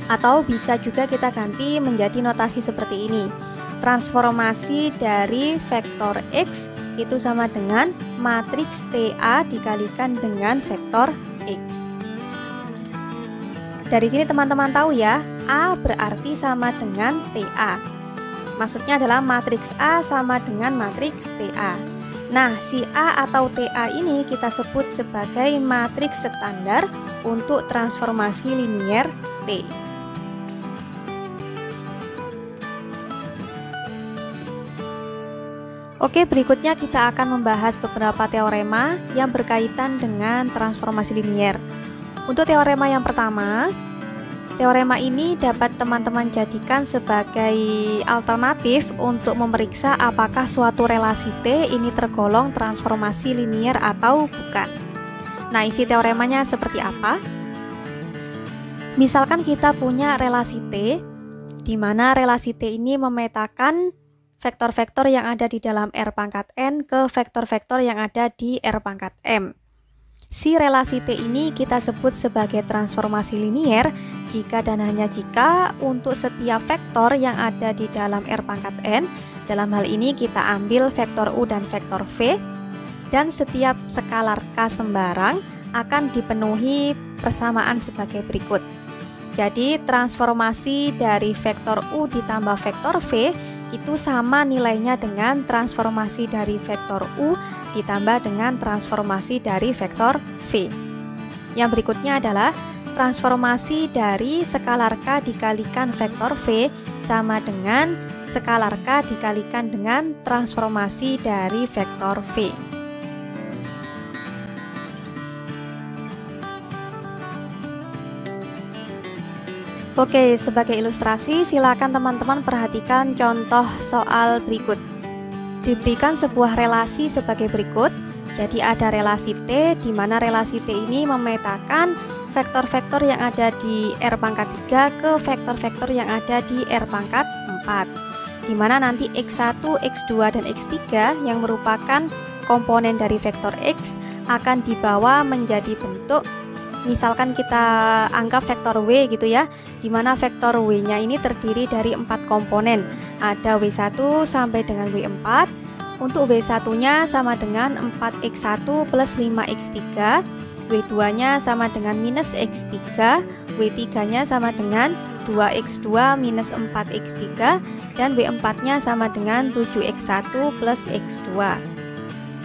Atau bisa juga kita ganti menjadi notasi seperti ini. Transformasi dari vektor X itu sama dengan matriks TA dikalikan dengan vektor X. Dari sini teman-teman tahu ya, A berarti sama dengan TA. Maksudnya adalah matriks A sama dengan matriks TA. Nah, si A atau TA ini kita sebut sebagai matriks standar untuk transformasi linier T. Oke, berikutnya kita akan membahas beberapa teorema yang berkaitan dengan transformasi linier. Untuk teorema yang pertama, teorema ini dapat teman-teman jadikan sebagai alternatif untuk memeriksa apakah suatu relasi T ini tergolong transformasi linier atau bukan. Nah, isi teoremanya seperti apa? Misalkan kita punya relasi T, di mana relasi T ini memetakan vektor-vektor yang ada di dalam R pangkat N ke vektor-vektor yang ada di R pangkat M. Si relasi T ini kita sebut sebagai transformasi linier jika dan hanya jika untuk setiap vektor yang ada di dalam R pangkat N, dalam hal ini kita ambil vektor U dan vektor V, dan setiap skalar K sembarang akan dipenuhi persamaan sebagai berikut. Jadi transformasi dari vektor U ditambah vektor V itu sama nilainya dengan transformasi dari vektor U ditambah dengan transformasi dari vektor V. Yang berikutnya adalah transformasi dari skalar K dikalikan vektor V sama dengan skalar K dikalikan dengan transformasi dari vektor V. Oke, sebagai ilustrasi silakan teman-teman perhatikan contoh soal berikut. Diberikan sebuah relasi sebagai berikut. Jadi ada relasi T di mana relasi T ini memetakan vektor-vektor yang ada di R pangkat 3 ke vektor-vektor yang ada di R pangkat 4. Di mana nanti X1, X2 dan X3 yang merupakan komponen dari vektor X akan dibawa menjadi bentuk, misalkan kita anggap vektor W gitu ya, di mana vektor W-nya ini terdiri dari 4 komponen. Ada W1 sampai dengan W4. Untuk W1-nya sama dengan 4X1 plus 5X3, W2-nya sama dengan minus X3, W3-nya sama dengan 2x2 minus 4x3 dan W4-nya sama dengan 7x1 plus x2.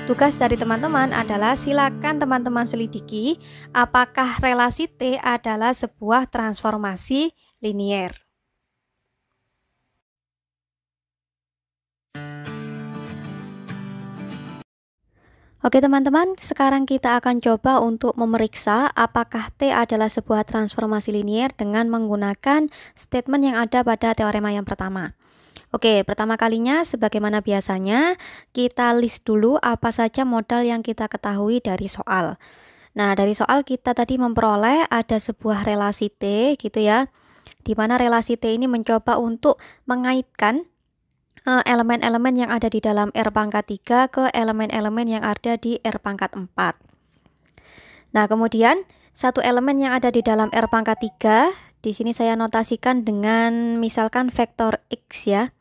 Tugas dari teman-teman adalah silakan teman-teman selidiki apakah relasi T adalah sebuah transformasi linier. Oke teman-teman, sekarang kita akan coba untuk memeriksa apakah T adalah sebuah transformasi linier dengan menggunakan statement yang ada pada teorema yang pertama. Oke, pertama kalinya sebagaimana biasanya kita list dulu apa saja modal yang kita ketahui dari soal. Nah, dari soal kita tadi memperoleh ada sebuah relasi T gitu ya, di mana relasi T ini mencoba untuk mengaitkan elemen-elemen yang ada di dalam R pangkat 3 ke elemen-elemen yang ada di R pangkat 4. Nah, kemudian satu elemen yang ada di dalam R pangkat 3, di sini saya notasikan dengan misalkan vektor X ya.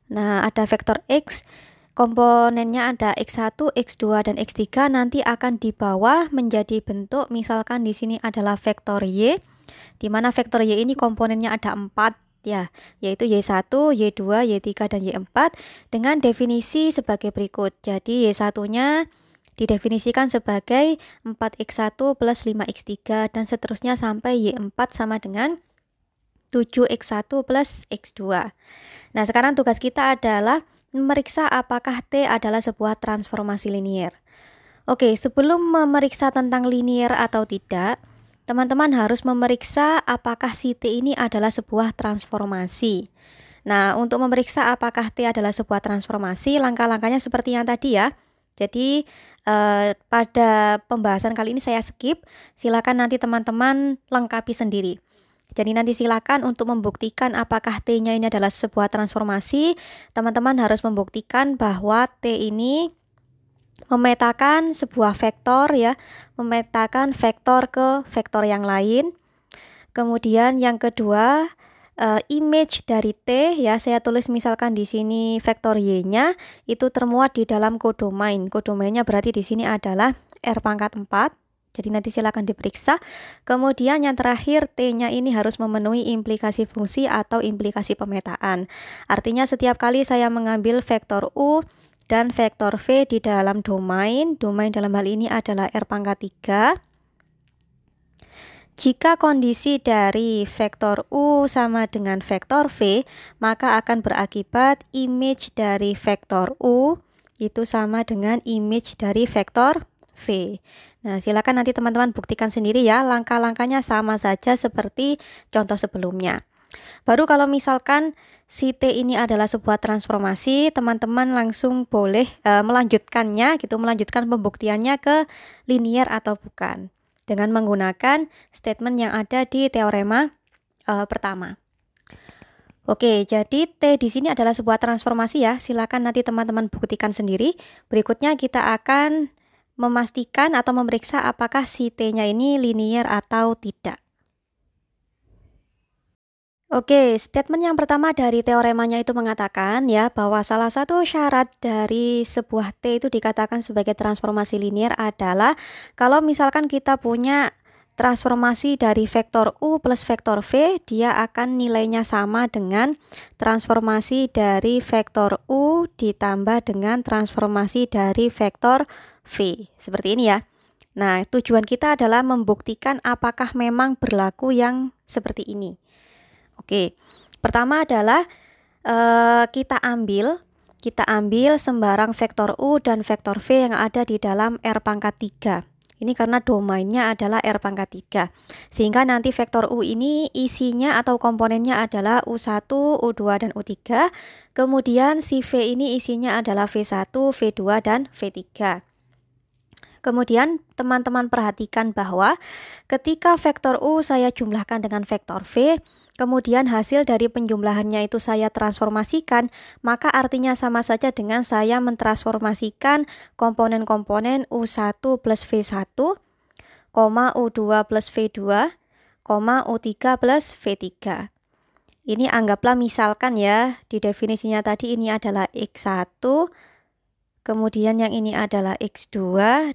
Nah, ada vektor X, komponennya ada X1, X2, dan X3, nanti akan dibawa menjadi bentuk, misalkan di sini adalah vektor Y, di mana vektor Y ini komponennya ada 4, ya, yaitu Y1, Y2, Y3, dan Y4 dengan definisi sebagai berikut. Jadi Y1-nya didefinisikan sebagai 4x1 plus 5x3 dan seterusnya sampai Y4 sama dengan 7x1 plus x2. Nah, sekarang tugas kita adalah memeriksa apakah T adalah sebuah transformasi linier. Oke, sebelum memeriksa tentang linier atau tidak, teman-teman harus memeriksa apakah si T ini adalah sebuah transformasi. Nah, untuk memeriksa apakah T adalah sebuah transformasi, langkah-langkahnya seperti yang tadi ya. Jadi, pada pembahasan kali ini saya skip, silakan nanti teman-teman lengkapi sendiri. Jadi nanti silakan untuk membuktikan apakah T-nya ini adalah sebuah transformasi, teman-teman harus membuktikan bahwa T ini memetakan sebuah vektor ya, memetakan vektor ke vektor yang lain. Kemudian yang kedua, image dari T ya, saya tulis misalkan di sini vektor Y-nya itu termuat di dalam kodomain. Kodomainnya berarti di sini adalah R pangkat 4. Jadi nanti silakan diperiksa. Kemudian yang terakhir, T-nya ini harus memenuhi implikasi fungsi atau implikasi pemetaan. Artinya setiap kali saya mengambil vektor U dan vektor V di dalam domain dalam hal ini adalah R pangkat 3. Jika kondisi dari vektor U sama dengan vektor V, maka akan berakibat image dari vektor U itu sama dengan image dari vektor V. Nah, silakan nanti teman-teman buktikan sendiri ya, langkah-langkahnya sama saja seperti contoh sebelumnya. Baru kalau misalkan si T ini adalah sebuah transformasi, teman-teman langsung boleh melanjutkannya gitu, melanjutkan pembuktiannya ke linier atau bukan dengan menggunakan statement yang ada di teorema pertama. Oke, jadi T di sini adalah sebuah transformasi ya. Silakan nanti teman-teman buktikan sendiri. Berikutnya kita akan memastikan atau memeriksa apakah si T-nya ini linier atau tidak. Oke, statement yang pertama dari teoremanya itu mengatakan ya bahwa salah satu syarat dari sebuah T itu dikatakan sebagai transformasi linier adalah kalau misalkan kita punya transformasi dari vektor U plus vektor V, dia akan nilainya sama dengan transformasi dari vektor U ditambah dengan transformasi dari vektor V. Seperti ini ya. Nah, tujuan kita adalah membuktikan apakah memang berlaku yang seperti ini. Oke, pertama adalah kita ambil sembarang vektor U dan vektor V yang ada di dalam R pangkat 3. Ini karena domainnya adalah R pangkat 3. Sehingga nanti vektor U ini isinya atau komponennya adalah U1, U2, dan U3. Kemudian si V ini isinya adalah V1, V2, dan V3. Kemudian teman-teman perhatikan bahwa ketika vektor U saya jumlahkan dengan vektor V, kemudian hasil dari penjumlahannya itu saya transformasikan, maka artinya sama saja dengan saya mentransformasikan komponen-komponen U1 plus V1, U2 plus V2, U3 plus V3. Ini anggaplah misalkan ya, di definisinya tadi ini adalah X1, kemudian yang ini adalah X2,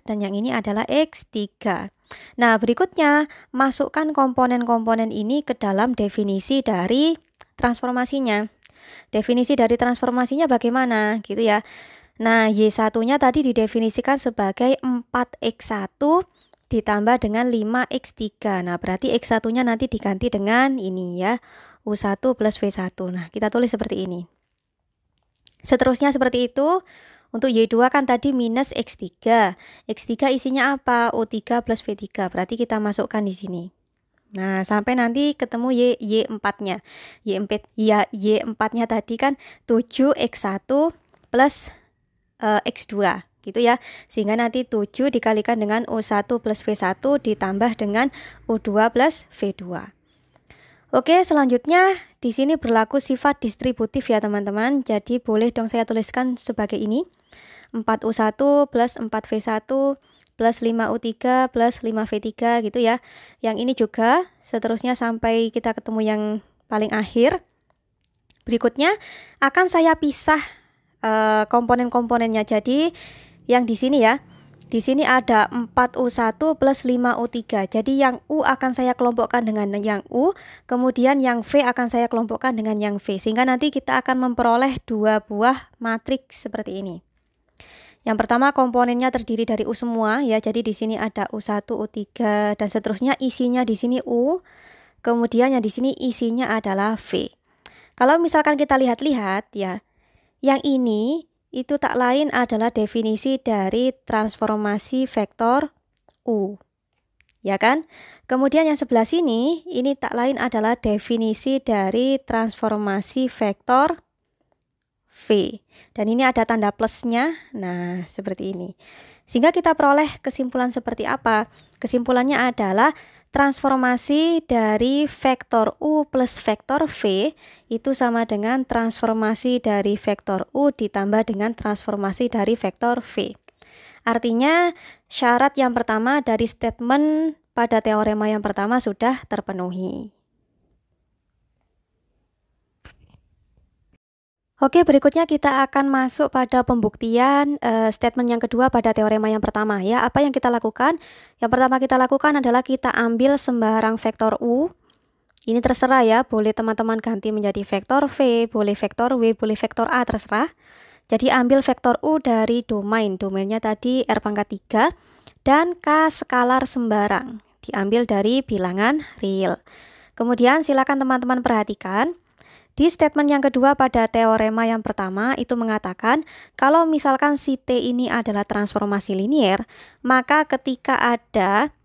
dan yang ini adalah X3. Nah, berikutnya masukkan komponen-komponen ini ke dalam definisi dari transformasinya. Definisi dari transformasinya bagaimana gitu ya. Nah, Y1-nya tadi didefinisikan sebagai 4X1 ditambah dengan 5X3. Nah, berarti X1-nya nanti diganti dengan ini ya, U1 plus V1. Nah, kita tulis seperti ini. Seterusnya seperti itu. Untuk Y2 kan tadi minus X3. X3 isinya apa? U3 plus V3. Berarti kita masukkan di sini. Nah, sampai nanti ketemu Y4-nya. Y4-nya tadi kan 7X1 plus X2 gitu ya, sehingga nanti 7 dikalikan dengan U1 plus V1 ditambah dengan U2 plus V2. Oke, selanjutnya di sini berlaku sifat distributif ya teman-teman, jadi boleh dong saya tuliskan sebagai ini 4U1 plus 4V1 plus 5U3 plus 5V3 gitu ya. Yang ini juga seterusnya sampai kita ketemu yang paling akhir. Berikutnya akan saya pisah komponen-komponennya. Jadi yang di sini ya, di sini ada 4U1 plus 5U3. Jadi yang U akan saya kelompokkan dengan yang U, kemudian yang V akan saya kelompokkan dengan yang V, sehingga nanti kita akan memperoleh dua buah matriks seperti ini. Yang pertama komponennya terdiri dari U semua ya. Jadi di sini ada U1, U3 dan seterusnya, isinya di sini U. Kemudian yang di sini isinya adalah V. Kalau misalkan kita lihat-lihat ya, yang ini itu tak lain adalah definisi dari transformasi vektor U. Ya kan? Kemudian yang sebelah sini, ini tak lain adalah definisi dari transformasi vektor V. Dan ini ada tanda plusnya. Nah, seperti ini. Sehingga kita peroleh kesimpulan seperti apa? Kesimpulannya adalah transformasi dari vektor U plus vektor V itu sama dengan transformasi dari vektor U ditambah dengan transformasi dari vektor V. Artinya syarat yang pertama dari statement pada teorema yang pertama sudah terpenuhi. Oke, berikutnya kita akan masuk pada pembuktian statement yang kedua pada teorema yang pertama ya. Apa yang kita lakukan? Yang pertama kita lakukan adalah kita ambil sembarang vektor U. Ini terserah ya, boleh teman-teman ganti menjadi vektor V, boleh vektor W, boleh vektor A, terserah. Jadi ambil vektor U dari domain. Domainnya tadi R pangkat 3 dan K skalar sembarang. Diambil dari bilangan real. Kemudian silakan teman-teman perhatikan. Di statement yang kedua pada teorema yang pertama itu mengatakan kalau misalkan si T ini adalah transformasi linier, maka ketika ada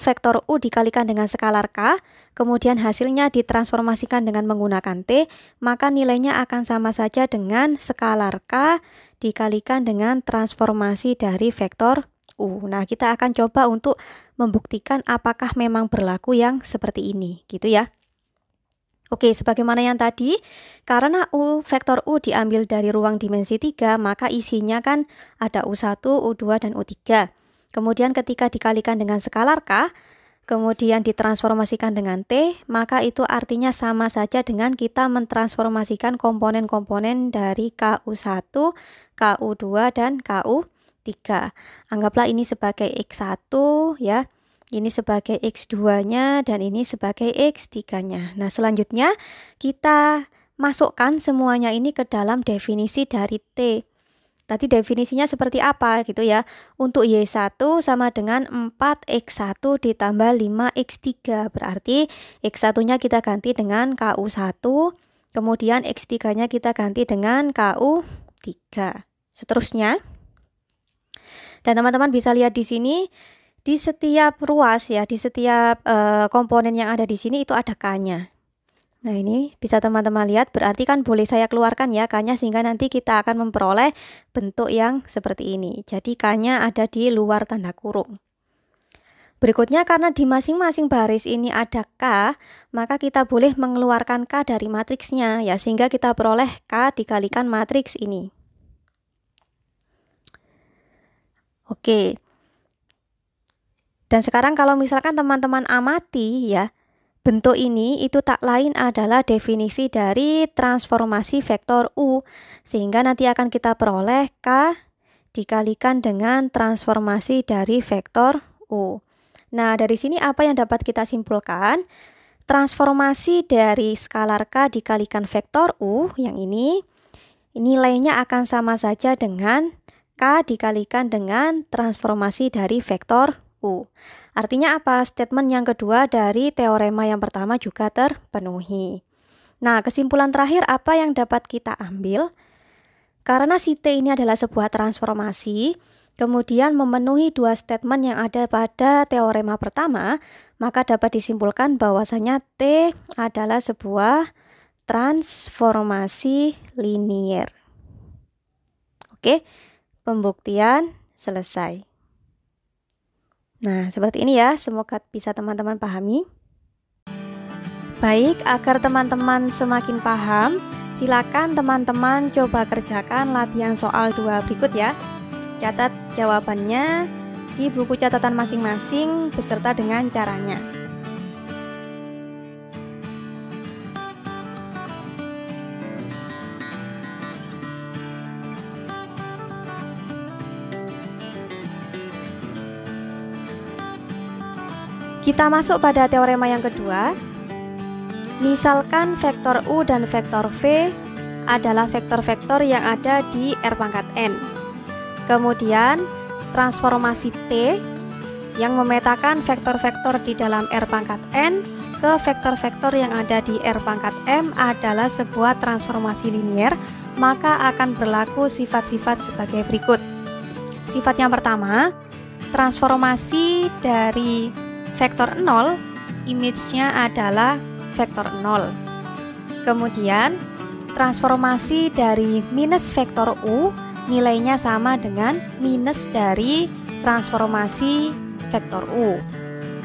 vektor U dikalikan dengan skalar K, kemudian hasilnya ditransformasikan dengan menggunakan T, maka nilainya akan sama saja dengan skalar K dikalikan dengan transformasi dari vektor U. Nah, kita akan coba untuk membuktikan apakah memang berlaku yang seperti ini, gitu ya. Oke, sebagaimana yang tadi, karena vektor U diambil dari ruang dimensi 3, maka isinya kan ada U1, U2, dan U3. Kemudian ketika dikalikan dengan skalar K, kemudian ditransformasikan dengan T, maka itu artinya sama saja dengan kita mentransformasikan komponen-komponen dari KU1, KU2, dan KU3. Anggaplah ini sebagai X1 ya. Ini sebagai X2-nya dan ini sebagai X3-nya. Nah, selanjutnya kita masukkan semuanya ini ke dalam definisi dari T. Tadi definisinya seperti apa gitu ya. Untuk Y1 sama dengan 4X1 ditambah 5X3. Berarti X1-nya kita ganti dengan KU1. Kemudian X3-nya kita ganti dengan KU3. Seterusnya. Dan teman-teman bisa lihat di sini. Di setiap ruas ya, di setiap komponen yang ada di sini itu ada K-nya. Nah, ini bisa teman-teman lihat, berarti kan boleh saya keluarkan ya K-nya, sehingga nanti kita akan memperoleh bentuk yang seperti ini. Jadi K-nya ada di luar tanda kurung. Berikutnya, karena di masing-masing baris ini ada K, maka kita boleh mengeluarkan K dari matriksnya ya, sehingga kita peroleh K dikalikan matriks ini. Oke. Dan sekarang kalau misalkan teman-teman amati ya, bentuk ini itu tak lain adalah definisi dari transformasi vektor U. Sehingga nanti akan kita peroleh K dikalikan dengan transformasi dari vektor U. Nah, dari sini apa yang dapat kita simpulkan? Transformasi dari skalar K dikalikan vektor U yang ini, nilainya akan sama saja dengan K dikalikan dengan transformasi dari vektor U. Artinya apa? Statement yang kedua dari teorema yang pertama juga terpenuhi. Nah, kesimpulan terakhir apa yang dapat kita ambil? Karena si T ini adalah sebuah transformasi, kemudian memenuhi dua statement yang ada pada teorema pertama, maka dapat disimpulkan bahwasanya T adalah sebuah transformasi linier. Oke, pembuktian selesai. Nah, seperti ini ya, semoga bisa teman-teman pahami. Baik, agar teman-teman semakin paham, silakan teman-teman coba kerjakan latihan soal 2 berikut ya. Catat jawabannya di buku catatan masing-masing beserta dengan caranya. Kita masuk pada teorema yang kedua. Misalkan vektor U dan vektor V adalah vektor-vektor yang ada di R pangkat N. Kemudian transformasi T yang memetakan vektor-vektor di dalam R pangkat N ke vektor-vektor yang ada di R pangkat M adalah sebuah transformasi linier, maka akan berlaku sifat-sifat sebagai berikut. Sifat yang pertama, transformasi dari vektor 0, image-nya adalah vektor 0. Kemudian, transformasi dari minus vektor U, nilainya sama dengan minus dari transformasi vektor U.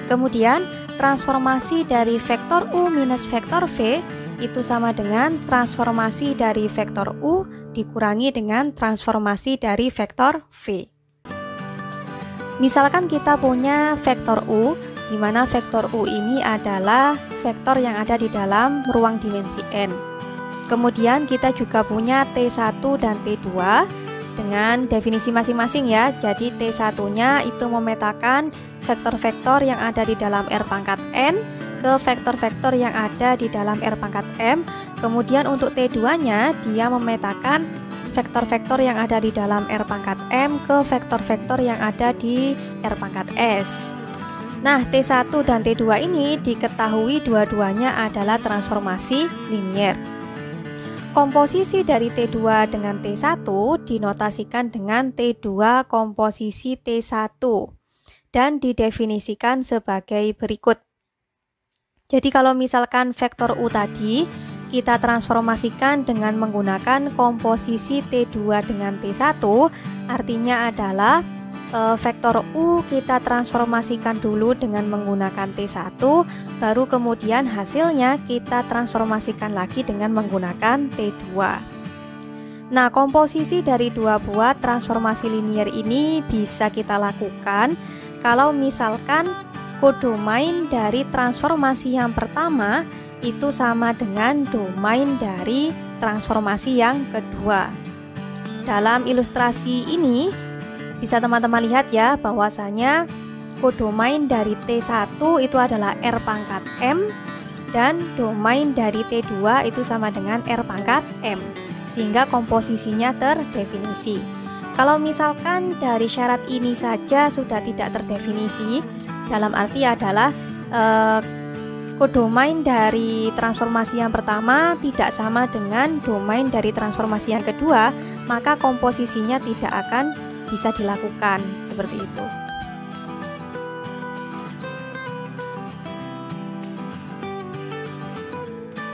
Kemudian, transformasi dari vektor U minus vektor V, itu sama dengan transformasi dari vektor U dikurangi dengan transformasi dari vektor V. Misalkan kita punya vektor U, di mana vektor U ini adalah vektor yang ada di dalam ruang dimensi N. Kemudian kita juga punya T1 dan T2 dengan definisi masing-masing ya. Jadi T1-nya itu memetakan vektor-vektor yang ada di dalam R pangkat N ke vektor-vektor yang ada di dalam R pangkat M. Kemudian untuk T2-nya dia memetakan vektor-vektor yang ada di dalam R pangkat M ke vektor-vektor yang ada di R pangkat S. Nah, T1 dan T2 ini diketahui dua-duanya adalah transformasi linier. Komposisi dari T2 dengan T1 dinotasikan dengan T2 komposisi T1 dan didefinisikan sebagai berikut. Jadi kalau misalkan vektor U tadi kita transformasikan dengan menggunakan komposisi T2 dengan T1, artinya adalah vektor U kita transformasikan dulu dengan menggunakan T1, baru kemudian hasilnya kita transformasikan lagi dengan menggunakan T2. Nah, komposisi dari dua buah transformasi linier ini bisa kita lakukan kalau misalkan kodomain dari transformasi yang pertama itu sama dengan domain dari transformasi yang kedua. Dalam ilustrasi ini bisa teman-teman lihat ya bahwasanya kodomain dari T1 itu adalah R pangkat M dan domain dari T2 itu sama dengan R pangkat M, sehingga komposisinya terdefinisi. Kalau misalkan dari syarat ini saja sudah tidak terdefinisi, dalam arti adalah kodomain dari transformasi yang pertama tidak sama dengan domain dari transformasi yang kedua, maka komposisinya tidak akan bisa dilakukan seperti itu.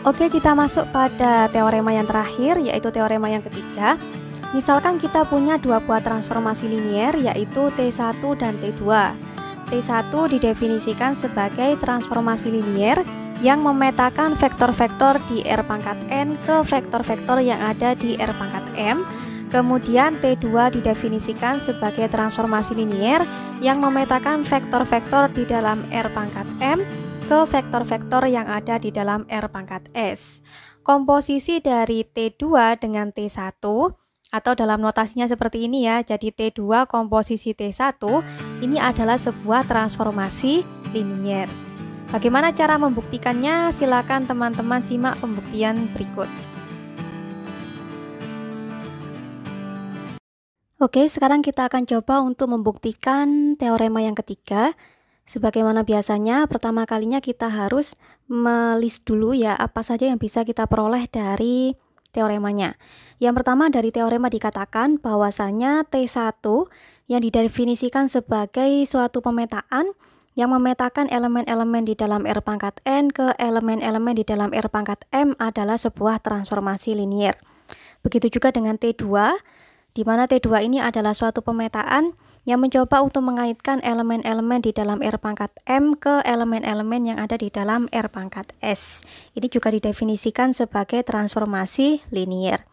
Oke, kita masuk pada teorema yang terakhir, yaitu teorema yang ketiga. Misalkan kita punya dua buah transformasi linier, yaitu T1 dan T2. T1 didefinisikan sebagai transformasi linier yang memetakan vektor-vektor di R pangkat N ke vektor-vektor yang ada di R pangkat M. Kemudian T2 didefinisikan sebagai transformasi linier yang memetakan vektor-vektor di dalam R pangkat M ke vektor-vektor yang ada di dalam R pangkat S. Komposisi dari T2 dengan T1 atau dalam notasinya seperti ini ya. Jadi T2 komposisi T1 ini adalah sebuah transformasi linier. Bagaimana cara membuktikannya? Silakan teman-teman simak pembuktian berikut. Oke, sekarang kita akan coba untuk membuktikan teorema yang ketiga. Sebagaimana biasanya, pertama kalinya kita harus melist dulu ya apa saja yang bisa kita peroleh dari teoremanya. Yang pertama, dari teorema dikatakan bahwasanya T1 yang didefinisikan sebagai suatu pemetaan yang memetakan elemen-elemen di dalam R pangkat N ke elemen-elemen di dalam R pangkat M adalah sebuah transformasi linier. Begitu juga dengan T2, di mana T2 ini adalah suatu pemetaan yang mencoba untuk mengaitkan elemen-elemen di dalam R pangkat M ke elemen-elemen yang ada di dalam R pangkat S. Ini juga didefinisikan sebagai transformasi linier.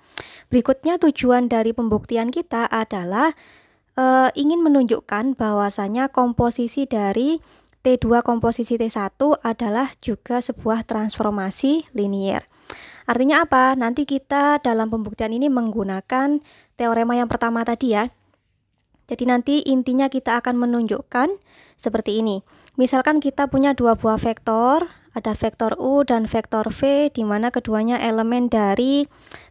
Berikutnya, tujuan dari pembuktian kita adalah ingin menunjukkan bahwasanya komposisi dari T2 komposisi T1 adalah juga sebuah transformasi linier. Artinya apa? Nanti kita dalam pembuktian ini menggunakan teorema yang pertama tadi ya. Jadi nanti intinya kita akan menunjukkan seperti ini. Misalkan kita punya dua buah vektor, ada vektor U dan vektor V, di mana keduanya elemen dari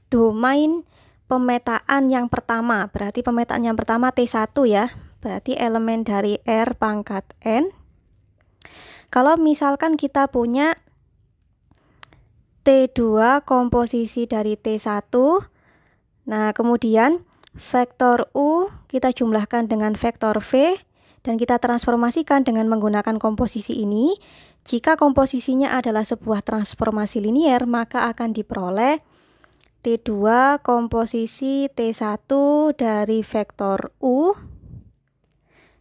domain pemetaan yang pertama. Berarti pemetaan yang pertama T1 ya. Berarti elemen dari R pangkat N. Kalau misalkan kita punya T2 komposisi dari T1, nah kemudian vektor U kita jumlahkan dengan vektor V dan kita transformasikan dengan menggunakan komposisi ini. Jika komposisinya adalah sebuah transformasi linier, maka akan diperoleh T2 komposisi T1 dari vektor U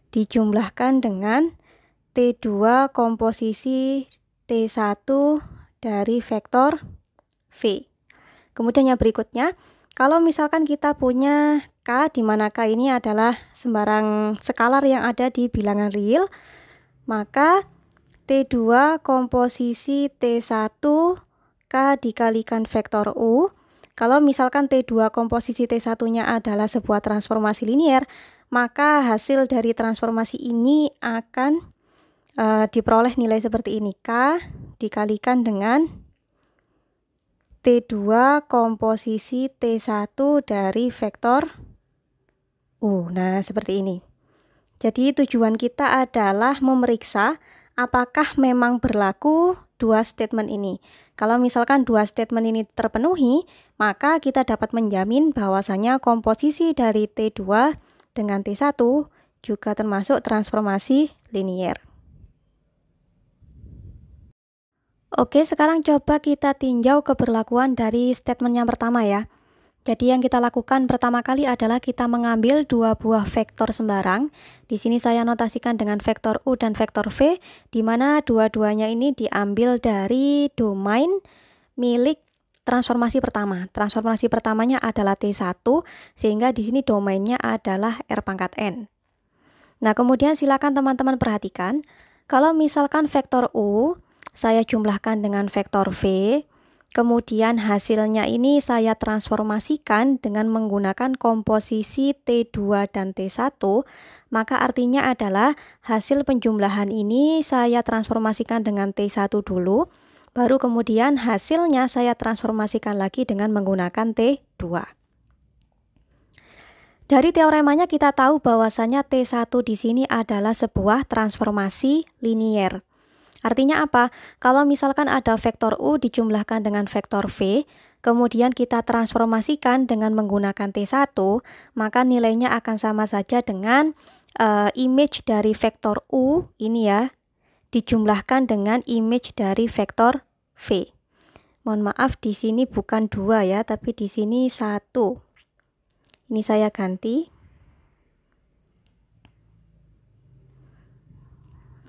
dijumlahkan dengan T2 komposisi T1 dari vektor V. Kemudian yang berikutnya, kalau misalkan kita punya K, di mana K ini adalah sembarang skalar yang ada di bilangan real, maka T2 komposisi T1 K dikalikan vektor U. Kalau misalkan T2 komposisi T1-nya adalah sebuah transformasi linier, maka hasil dari transformasi ini akan diperoleh nilai seperti ini. K dikalikan dengan T2 komposisi T1 dari vektor U. Nah, seperti ini. Jadi tujuan kita adalah memeriksa apakah memang berlaku dua statement ini. Kalau misalkan dua statement ini terpenuhi, maka kita dapat menjamin bahwasanya komposisi dari T2 dengan T1 juga termasuk transformasi linier. Oke, sekarang coba kita tinjau keberlakuan dari statement yang pertama ya. Jadi yang kita lakukan pertama kali adalah kita mengambil dua buah vektor sembarang. Di sini saya notasikan dengan vektor U dan vektor V, di mana dua-duanya ini diambil dari domain milik transformasi pertama. Transformasi pertamanya adalah T1, sehingga di sini domainnya adalah R pangkat N. Nah, kemudian silakan teman-teman perhatikan, kalau misalkan vektor U saya jumlahkan dengan vektor V, kemudian hasilnya ini saya transformasikan dengan menggunakan komposisi T2 dan T1, maka artinya adalah hasil penjumlahan ini saya transformasikan dengan T1 dulu, baru kemudian hasilnya saya transformasikan lagi dengan menggunakan T2. Dari teoremanya kita tahu bahwasanya T1 di sini adalah sebuah transformasi linier. Artinya apa? Kalau misalkan ada vektor U dijumlahkan dengan vektor V, kemudian kita transformasikan dengan menggunakan T1, maka nilainya akan sama saja dengan image dari vektor U ini ya, dijumlahkan dengan image dari vektor V. Mohon maaf, di sini bukan 2 ya, tapi di sini 1. Ini saya ganti.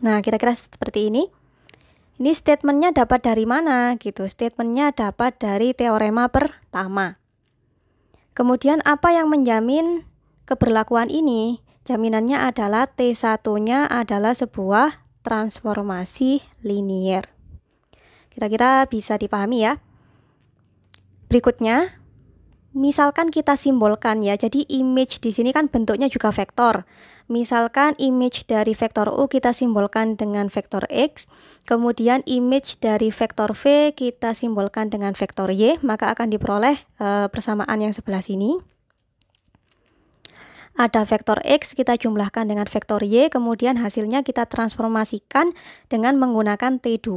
Nah, kira-kira seperti ini. Ini statementnya dapat dari mana gitu? Statementnya dapat dari teorema pertama. Kemudian apa yang menjamin keberlakuan ini? Jaminannya adalah T1-nya adalah sebuah transformasi linier. Kira-kira bisa dipahami ya? Berikutnya, misalkan kita simbolkan ya. Jadi image di sini kan bentuknya juga vektor. Misalkan image dari vektor U kita simbolkan dengan vektor X, kemudian image dari vektor V kita simbolkan dengan vektor Y, maka akan diperoleh persamaan yang sebelah sini. Ada vektor X kita jumlahkan dengan vektor Y, kemudian hasilnya kita transformasikan dengan menggunakan T2.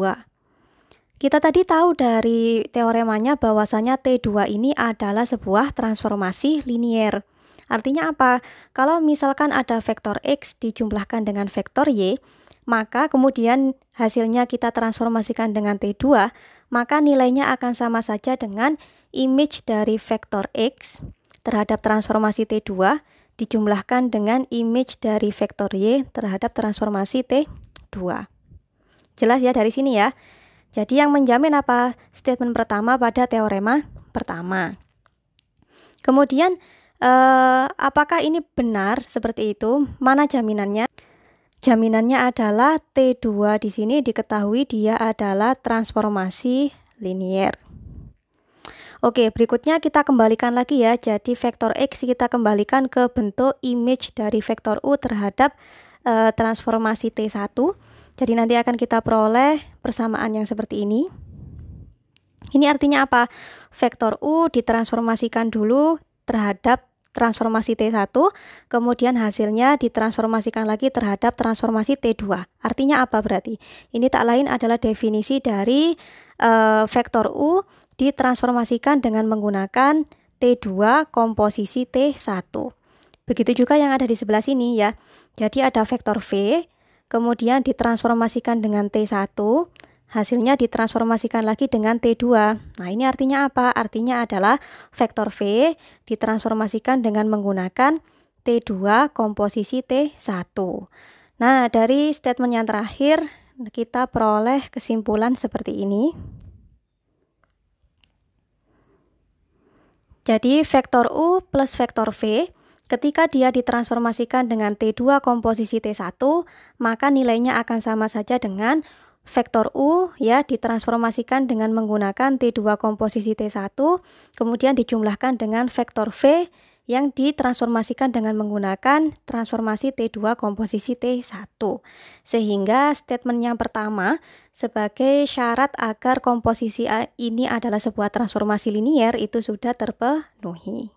Kita tadi tahu dari teoremanya bahwasanya T2 ini adalah sebuah transformasi linier. Artinya apa? Kalau misalkan ada vektor X dijumlahkan dengan vektor Y, maka kemudian hasilnya kita transformasikan dengan T2, maka nilainya akan sama saja dengan image dari vektor X terhadap transformasi T2 dijumlahkan dengan image dari vektor Y terhadap transformasi T2. Jelas ya dari sini ya? Jadi yang menjamin apa? Statement pertama pada teorema pertama. Kemudian apakah ini benar seperti itu? Mana jaminannya? Jaminannya adalah T2 di sini diketahui dia adalah transformasi linier. Oke, berikutnya kita kembalikan lagi ya. Jadi vektor X kita kembalikan ke bentuk image dari vektor U terhadap transformasi T1. Jadi nanti akan kita peroleh persamaan yang seperti ini. Ini artinya apa? Vektor U ditransformasikan dulu terhadap transformasi T1, kemudian hasilnya ditransformasikan lagi terhadap transformasi T2. Artinya apa berarti? Ini tak lain adalah definisi dari vektor U ditransformasikan dengan menggunakan T2 komposisi T1. Begitu juga yang ada di sebelah sini ya. Jadi ada vektor V, kemudian ditransformasikan dengan T1, hasilnya ditransformasikan lagi dengan T2. Nah, ini artinya apa? Artinya adalah vektor V ditransformasikan dengan menggunakan T2 komposisi T1. Nah, dari statement yang terakhir, kita peroleh kesimpulan seperti ini. Jadi, vektor U plus vektor V ketika dia ditransformasikan dengan T2 komposisi T1, maka nilainya akan sama saja dengan vektor U ya ditransformasikan dengan menggunakan T2 komposisi T1, kemudian dijumlahkan dengan vektor V yang ditransformasikan dengan menggunakan transformasi T2 komposisi T1. Sehingga statement yang pertama sebagai syarat agar komposisi ini adalah sebuah transformasi linier itu sudah terpenuhi.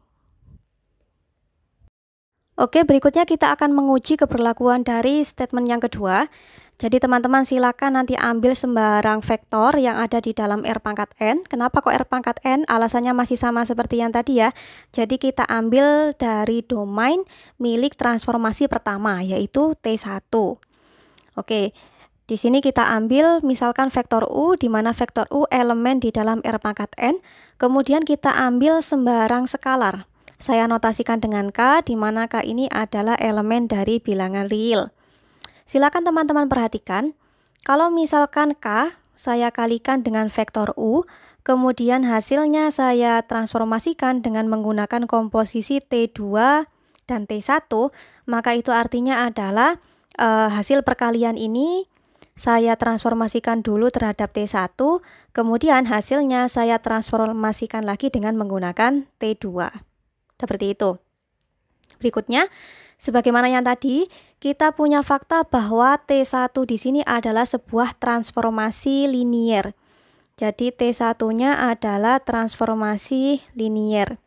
Oke, berikutnya kita akan menguji keberlakuan dari statement yang kedua. Jadi teman-teman silakan nanti ambil sembarang vektor yang ada di dalam R pangkat N. Kenapa kok R pangkat N? Alasannya masih sama seperti yang tadi ya. Jadi kita ambil dari domain milik transformasi pertama, yaitu T1. Oke, di sini kita ambil misalkan vektor U, di mana vektor U elemen di dalam R pangkat N. Kemudian kita ambil sembarang skalar. Saya notasikan dengan K, di mana K ini adalah elemen dari bilangan real. Silakan teman-teman perhatikan, kalau misalkan K saya kalikan dengan vektor U, kemudian hasilnya saya transformasikan dengan menggunakan komposisi T2 dan T1, maka itu artinya adalah hasil perkalian ini saya transformasikan dulu terhadap T1, kemudian hasilnya saya transformasikan lagi dengan menggunakan T2. Seperti itu. Berikutnya, sebagaimana yang tadi, kita punya fakta bahwa T1 di sini adalah sebuah transformasi linier. Jadi T1-nya adalah transformasi linier.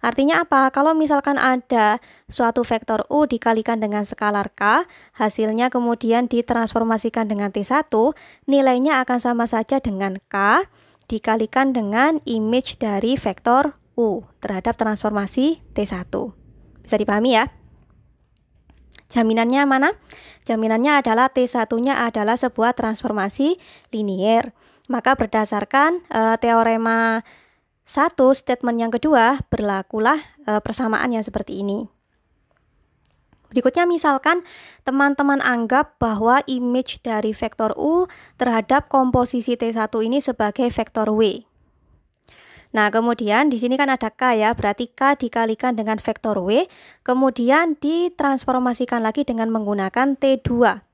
Artinya apa? Kalau misalkan ada suatu vektor U dikalikan dengan skalar K, hasilnya kemudian ditransformasikan dengan T1, nilainya akan sama saja dengan K dikalikan dengan image dari vektor U terhadap transformasi T1. Bisa dipahami ya? Jaminannya mana? Jaminannya adalah T1-nya adalah sebuah transformasi linier. Maka berdasarkan teorema 1 statement yang kedua, berlakulah persamaan yang seperti ini. Berikutnya misalkan teman-teman anggap bahwa image dari vektor U terhadap komposisi T1 ini sebagai vektor W. Nah, kemudian di sini kan ada K ya, berarti K dikalikan dengan vektor W, kemudian ditransformasikan lagi dengan menggunakan T2.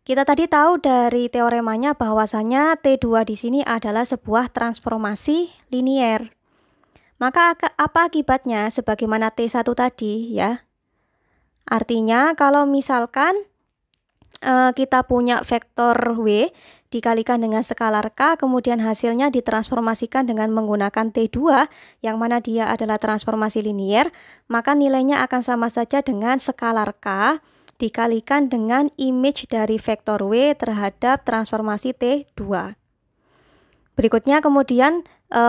Kita tadi tahu dari teoremanya bahwasanya T2 di sini adalah sebuah transformasi linier. Maka apa akibatnya sebagaimana T1 tadi ya? Artinya kalau misalkan kita punya vektor W dikalikan dengan skalar K, kemudian hasilnya ditransformasikan dengan menggunakan T2, yang mana dia adalah transformasi linier, maka nilainya akan sama saja dengan skalar K dikalikan dengan image dari vektor W terhadap transformasi T2. Berikutnya kemudian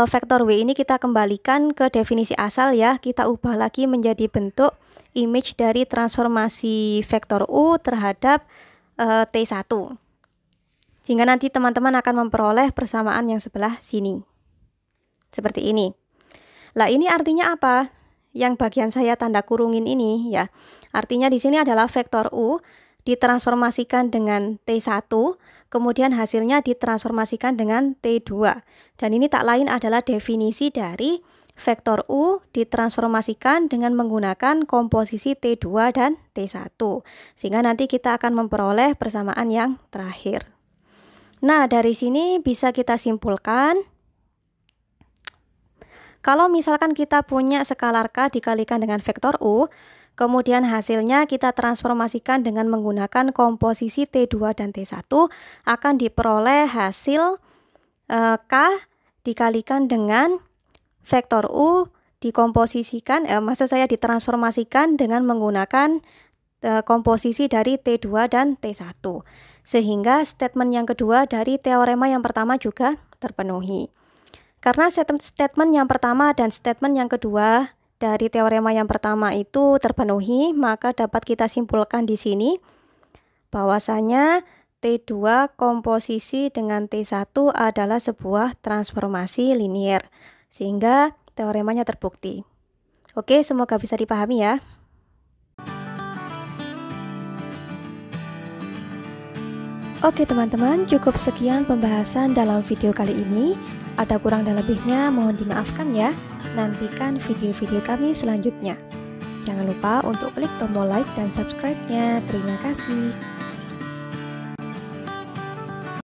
vektor W ini kita kembalikan ke definisi asal ya, kita ubah lagi menjadi bentuk image dari transformasi vektor U terhadap T1. Sehingga nanti teman-teman akan memperoleh persamaan yang sebelah sini. Seperti ini. Lah ini artinya apa? Yang bagian saya tanda kurungin ini ya. Artinya di sini adalah vektor U ditransformasikan dengan T1, kemudian hasilnya ditransformasikan dengan T2. Dan ini tak lain adalah definisi dari vektor U ditransformasikan dengan menggunakan komposisi T2 dan T1. Sehingga nanti kita akan memperoleh persamaan yang terakhir. Nah, dari sini bisa kita simpulkan, kalau misalkan kita punya skalar K dikalikan dengan vektor U, kemudian hasilnya kita transformasikan dengan menggunakan komposisi T2 dan T1, akan diperoleh hasil K dikalikan dengan vektor U dikomposisikan, maksud saya ditransformasikan dengan menggunakan komposisi dari T2 dan T1. Sehingga statement yang kedua dari teorema yang pertama juga terpenuhi. Karena statement yang pertama dan statement yang kedua dari teorema yang pertama itu terpenuhi, maka dapat kita simpulkan di sini bahwasanya T2 komposisi dengan T1 adalah sebuah transformasi linier. Sehingga teoremanya terbukti. Oke, semoga bisa dipahami ya. Oke teman-teman, cukup sekian pembahasan dalam video kali ini. Ada kurang dan lebihnya mohon dimaafkan ya. Nantikan video-video kami selanjutnya. Jangan lupa untuk klik tombol like dan subscribe-nya. Terima kasih.